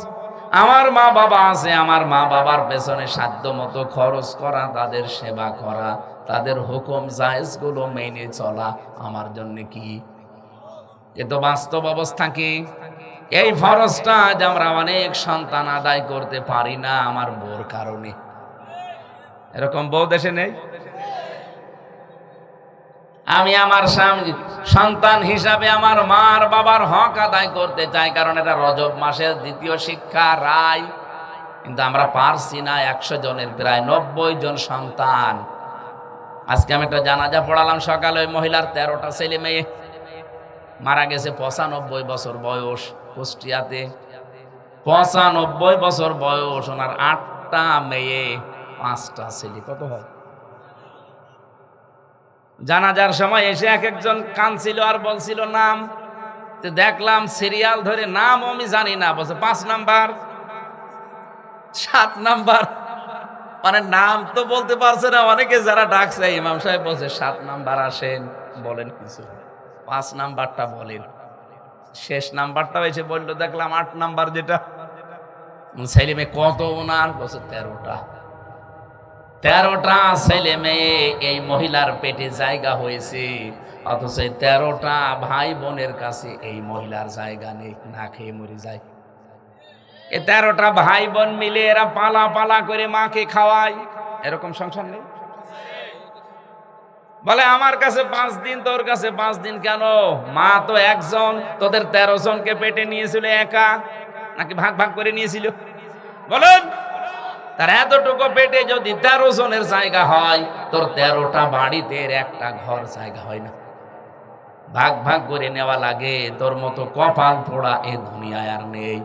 আমার মা বাবা আছে, আমার মা বাবার পেছনে সাধ্যমতো খরচ করা, তাদের সেবা করা, তাদের হুকুম জায়েজ গুলো মেনে চলা আমার জন্য কি? কিন্তু বাস্তব অবস্থা কি? এই ফরজটা আজ আমরা অনেক সন্তান আদায় করতে পারি না আমার বউর কারণে। এরকম বউ দেশে নেই? আমি আমার সন্তান হিসাবে আমার মার বাবার হক আদায় করতে চাই, কারণ এটা রজব মাসের দ্বিতীয় শিক্ষা রায়। কিন্তু আমরা পারছি না। 100 জনের প্রায় 90 জন সন্তান। আজকে আমি একটা জানাজা পড়ালাম সকালে, ওই মহিলার 13টা ছেলে মেয়ে মারা গেছে। 95 বছর বয়স, কুষ্টিয়াতে 95 বছর বয়স। ওনার 8টা মেয়ে, 5টা ছেলে। কত হয়? জানাজার সময় এসে এক একজন কাঁদছিল আর বলছিল নাম। তো দেখলাম সিরিয়াল ধরে, নাম আমি জানি না, বলছে 5 নাম্বার, 7 নাম্বার, মানে নাম তো বলতে পারছে না। অনেকে যারা ডাকছে, ইমাম সাহেব বলছে 7 নাম্বার আসেন, বলেন কিছু, 5 নাম্বারটা বলেন। শেষ নাম্বারটা এসে বললো, দেখলাম 8 নাম্বার যেটা। ছেলে মেয়ে কত ওনার? বলছে 13টা। 13টা ছেলে মেয়ে এই মহিলার পেটে জায়গা হয়েছে, অথচ 13টা ভাই বোনের কাছে এই মহিলার জায়গা নেই, না খেয়ে মরে যায়। এই 13টা ভাই বোন মিলে এরা পালা পালা করে মাকে খাওয়ায়। এরকম সংসার নেই? বলে আমার কাছে 5 দিন, তোর কাছে 5 দিন কেন? মা তো একজন, তোদের 13 জনকে পেটে নিয়েছিল একা, নাকি ভাগ ভাগ করে নিয়েছিল? বলেন, তার এতটুকু পেটে যদি 13 জনের জায়গা হয়, তোর 13টা বাড়িতে একটা ঘর জায়গা হয় না। ভাগ ভাগ করে নেওয়া লাগে। তোর মতো কপাল পোড়া এ দুনিয়ায় আর নেই।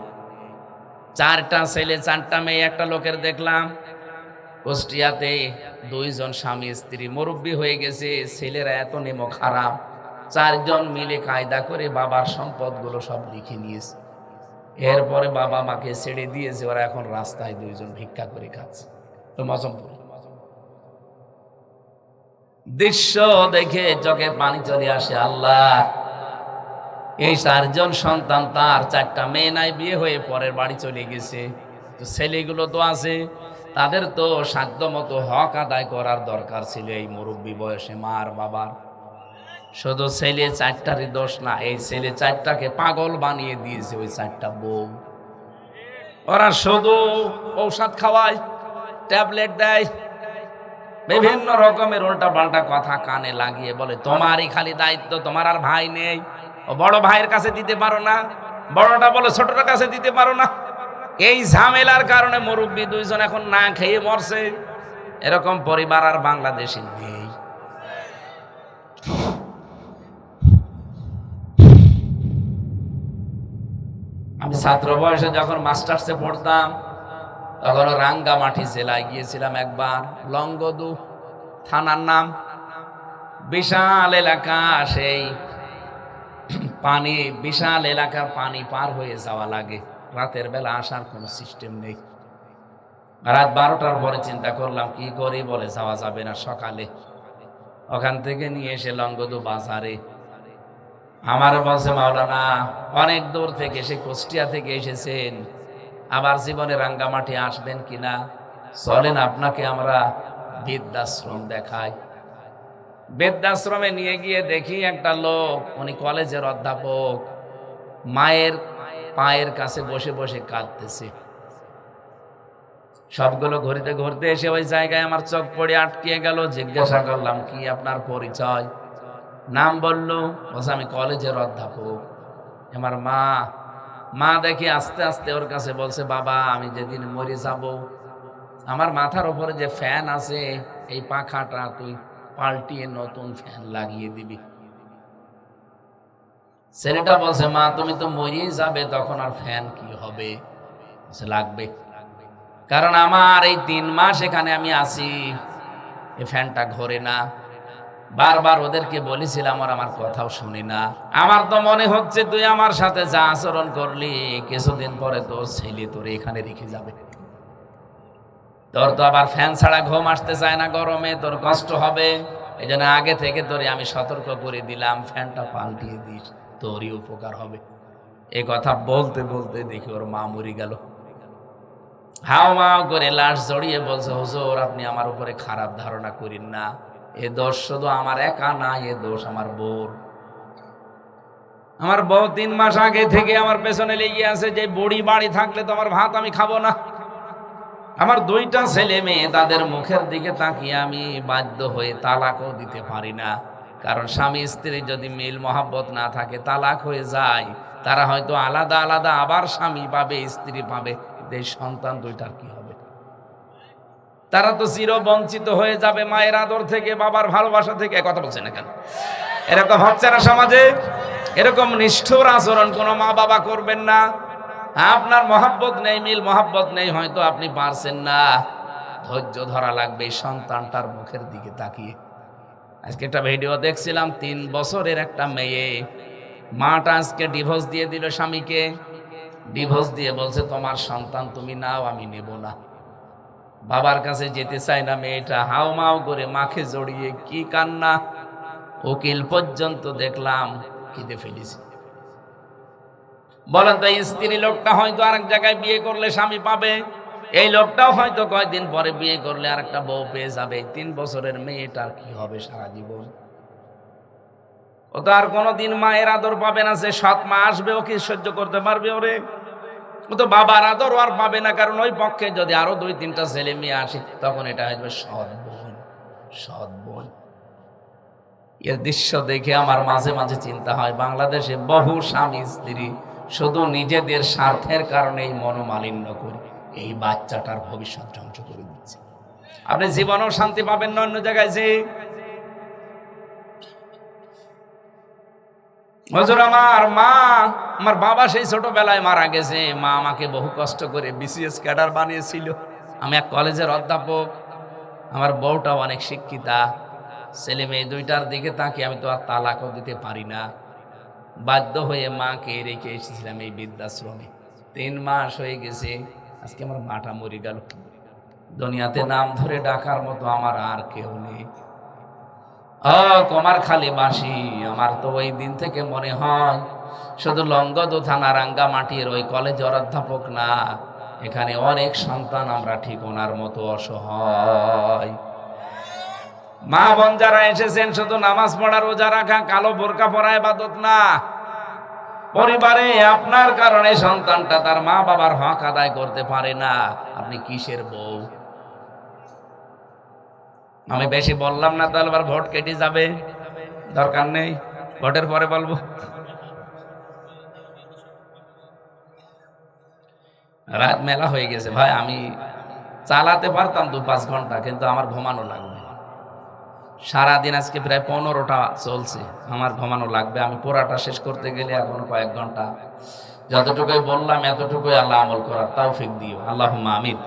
4টা ছেলে 4টা মেয়ে। একটা লোকের দেখলাম কুষ্টিয়াতে 2 জন স্বামী স্ত্রী, মুরব্বী হয়ে গেছে, ছেলেরা এত নেমো খারাপ, 4 জন মিলে কায়দা করে বাবার সম্পদগুলো সব লিখে নিয়েছে। এরপরে বাবা মাকে ছেড়ে দিয়েছে, ওরা এখন রাস্তায় 2 জন ভিক্ষা করে খাচ্ছে। তো মজমপুর দৃশ্য দেখে চোখে পানি চলে আসে। আল্লাহ, এই 4 জন সন্তান, তার 4টা মেয়ে নাই, বিয়ে হয়ে পরের বাড়ি চলে গেছে। তো ছেলেগুলো তো আছে, তাদের তো সাধ্য মতো হক আদায় করার দরকার ছিল এই মুরব্বী বয়সে মার বাবার। শুধু ছেলে চারটারই দোষ না, এই ছেলে চারটাকে পাগল বানিয়ে দিয়েছে ওই চারটা বউ। ওরা শুধু ঔষধ খাওয়ায়, ট্যাবলেট দেয়, বিভিন্ন রকমের উল্টা পাল্টা কথা কানে লাগিয়ে বলে তোমারই খালি দায়িত্ব, তোমার আর ভাই নেই, ও বড় ভাইয়ের কাছে দিতে পারো না, বড়টা বলে ছোটটার কাছে দিতে পারো না। এই ঝামেলার কারণে মুরব্বী দুইজন এখন না খেয়ে মরছে। এরকম পরিবার আর বাংলাদেশে নেই। আমি ছাত্র বয়সে যখন মাস্টার্সে পড়তাম তখন রাঙ্গামাটি জেলায় গিয়েছিলাম একবার। লংগদু থানার নাম, বিশাল এলাকা, সেই পানি, বিশাল এলাকার পানি পার হয়ে যাওয়া লাগে, রাতের বেলা আসার কোনো সিস্টেম নেই। রাত 12টার পরে চিন্তা করলাম কি করি, বলে যাওয়া যাবে না সকালে। ওখান থেকে নিয়ে এসে লংগদু বাজারে আমার বলছে মাওলানা অনেক দূর থেকে, সে কুষ্টিয়া থেকে এসেছেন, আবার জীবনে রাঙ্গামাটি আসবেন কিনা, চলেন আপনাকে আমরা বৃদ্ধাশ্রম দেখাই। বৃদ্ধাশ্রমে নিয়ে গিয়ে দেখি একটা লোক, উনি কলেজের অধ্যাপক, মায়ের পায়ের কাছে বসে বসে কাঁদতেছে। সবগুলো ঘুরতে ঘুরতে এসে ওই জায়গায় আমার চোখ পড়ে আটকিয়ে গেল। জিজ্ঞাসা করলাম কি আপনার পরিচয়? নাম বললো, বলছে আমি কলেজের অধ্যাপক। আমার মা দেখি আস্তে আস্তে ওর কাছে বলছে বাবা আমি যেদিন মরে যাব আমার মাথার উপরে যে ফ্যান আছে এই পাখাটা তুই পাল্টিয়ে নতুন ফ্যান লাগিয়ে দিবি। ছেলেটা বলছে মা তুমি তো মরেই যাবে, তখন আর ফ্যান কি হবে? লাগবে, কারণ আমার এই 3 মাস এখানে আমি আছি, এই ফ্যানটা ঘোরে না। বারবার ওদেরকে বলেছিলাম, আর আমার কথাও শুনি না। আমার তো মনে হচ্ছে তুই আমার সাথে যা আচরণ করলি কিছুদিন পরে তোর ছেলে তোর এখানে রেখে যাবে। তোর তো আবার ফ্যান ছাড়া ঘুম আসতে চায় না গরমে, তোর কষ্ট হবে। এই জন্য আগে থেকে তোরে আমি সতর্ক করে দিলাম, ফ্যানটা পাল্টিয়ে দিস, তোরই উপকার হবে। এই কথা বলতে বলতে দেখি ওর মা মরে গেল। হাও মাও করে লাশ জড়িয়ে বলছে হুজুর আপনি আমার উপরে খারাপ ধারণা করেন না, এ দোষ শুধু আমার একা না, এ দোষ আমার বউর। আমার বউ 3 মাস আগে থেকে আমার পেছনে লেগে আছে যে বুড়ি বাড়ি থাকলে তো আমার ভাত আমি খাবো না। আমার 2টা ছেলে মেয়ে, তাদের মুখের দিকে তাকিয়ে আমি বাধ্য হয়ে তালাকও দিতে পারি না। কারণ স্বামী স্ত্রী যদি মিল মহাব্বত না থাকে, তালাক হয়ে যায়, তারা হয়তো আলাদা আলাদা আবার স্বামী পাবে স্ত্রী পাবে, এই সন্তান 2টার কি হবে? তারা তো চির বঞ্চিত হয়ে যাবে মায়ের আদর থেকে, বাবার ভালোবাসা থেকে। কথা বলছে না কেন? এরকম হচ্ছে না সমাজে? এরকম নিষ্ঠুর আচরণ কোনো মা বাবা করবেন না। আপনার মহাব্বত নেই, মিল মহাব্বত নেই, হয়তো আপনি পারছেন না, ধৈর্য ধরা লাগবে সন্তানটার মুখের দিকে তাকিয়ে। আজকে একটা ভিডিও দেখছিলাম, 3 বছরের একটা মেয়ে, মাটা আজকে ডিভোর্স দিয়ে দিল স্বামীকে। ডিভোর্স দিয়ে বলছে তোমার সন্তান তুমি নাও, আমি নেব না। বাবার কাছে যেতে চায় না মেয়েটা, হাও মাও করে মাকে জড়িয়ে কি কান্না। উকিল পর্যন্ত দেখলাম কেঁদে ফেলেছে। বলেন তো, স্ত্রী লোকটা হয়তো আরেক জায়গায় বিয়ে করলে স্বামী পাবে, এই লোকটাও হয়তো কয়েকদিন পরে বিয়ে করলে আরেকটা বউ পেয়ে যাবে। 3 বছরের মেয়েটার কি হবে সারা জীবন? ও তো আর কোনোদিন মায়ের আদর পাবে না। সে সৎ মা আসবে, ও কি সহ্য করতে পারবে? ওরে, ও তো বাবার আদর আর পাবে না। কারণ ওই পক্ষে যদি আরো 2-3টা ছেলে মেয়ে আসে, তখন এটা হয়ে সৎ বোন, সৎ বোন। এর দৃশ্য দেখে আমার মাঝে মাঝে চিন্তা হয়, বাংলাদেশে বহু স্বামী স্ত্রী শুধু নিজেদের স্বার্থের কারণে এই মনোমালিন্য করে এই বাচ্চাটার ভবিষ্যৎ ধ্বংস করে দিচ্ছে। আপনি জীবনেও শান্তি পাবেন না অন্য জায়গায় যে। হুজুর আমার বাবা সেই ছোটবেলায় মারা গেছে। মা আমাকে বহু কষ্ট করে বিসিএস ক্যাডার বানিয়েছিল। আমি এক কলেজের অধ্যাপক, আমার বউটা অনেক শিক্ষিতা। ছেলে মেয়ে 2টার দিকে তাকিয়ে আমি তো আর তালাকও দিতে পারি না। বাধ্য হয়ে মাকে রেখে এসেছিলাম এই বৃদ্ধাশ্রমে। 3 মাস হয়ে গেছে, আজকে আমার মাটা মরে গেল। দুনিয়াতে নাম ধরে ডাকার মতো আমার আর কেউ নেই। কমার খালি বাসি। আমার তো ওই দিন থেকে মনে হয় শুধু লংগদু থানা রাঙ্গামাটির ওই কলেজের অধ্যাপক না, এখানে অনেক সন্তান আমরা ঠিক ওনার মতো অসহায়। মা বোন যারা এসেছেন, শুধু নামাজ পড়া রোজা রাখা কালো বোরকা পরা ইবাদত না। পরিবারে আপনার কারণে সন্তানটা তার মা বাবার হক আদায় করতে পারে না, আপনি কিসের বউ? আমি বেশি বললাম না, তাহলে আবার ভোট কেটে যাবে, দরকার নেই, ভোটের পরে বলবো। রাত মেলা হয়ে গেছে ভাই, আমি চালাতে পারতাম 2-5 ঘন্টা, কিন্তু আমার ঘুমানো লাগবে। সারাদিন আজকে প্রায় 15টা চলছে, আমার ঘুমানো লাগবে। আমি পুরাটা শেষ করতে গেলে এখন কয়েক ঘন্টা। যতটুকুই বললাম এতটুকুই আল্লাহ আমল করার তৌফিক দিও, আল্লাহুম্মা আমিন।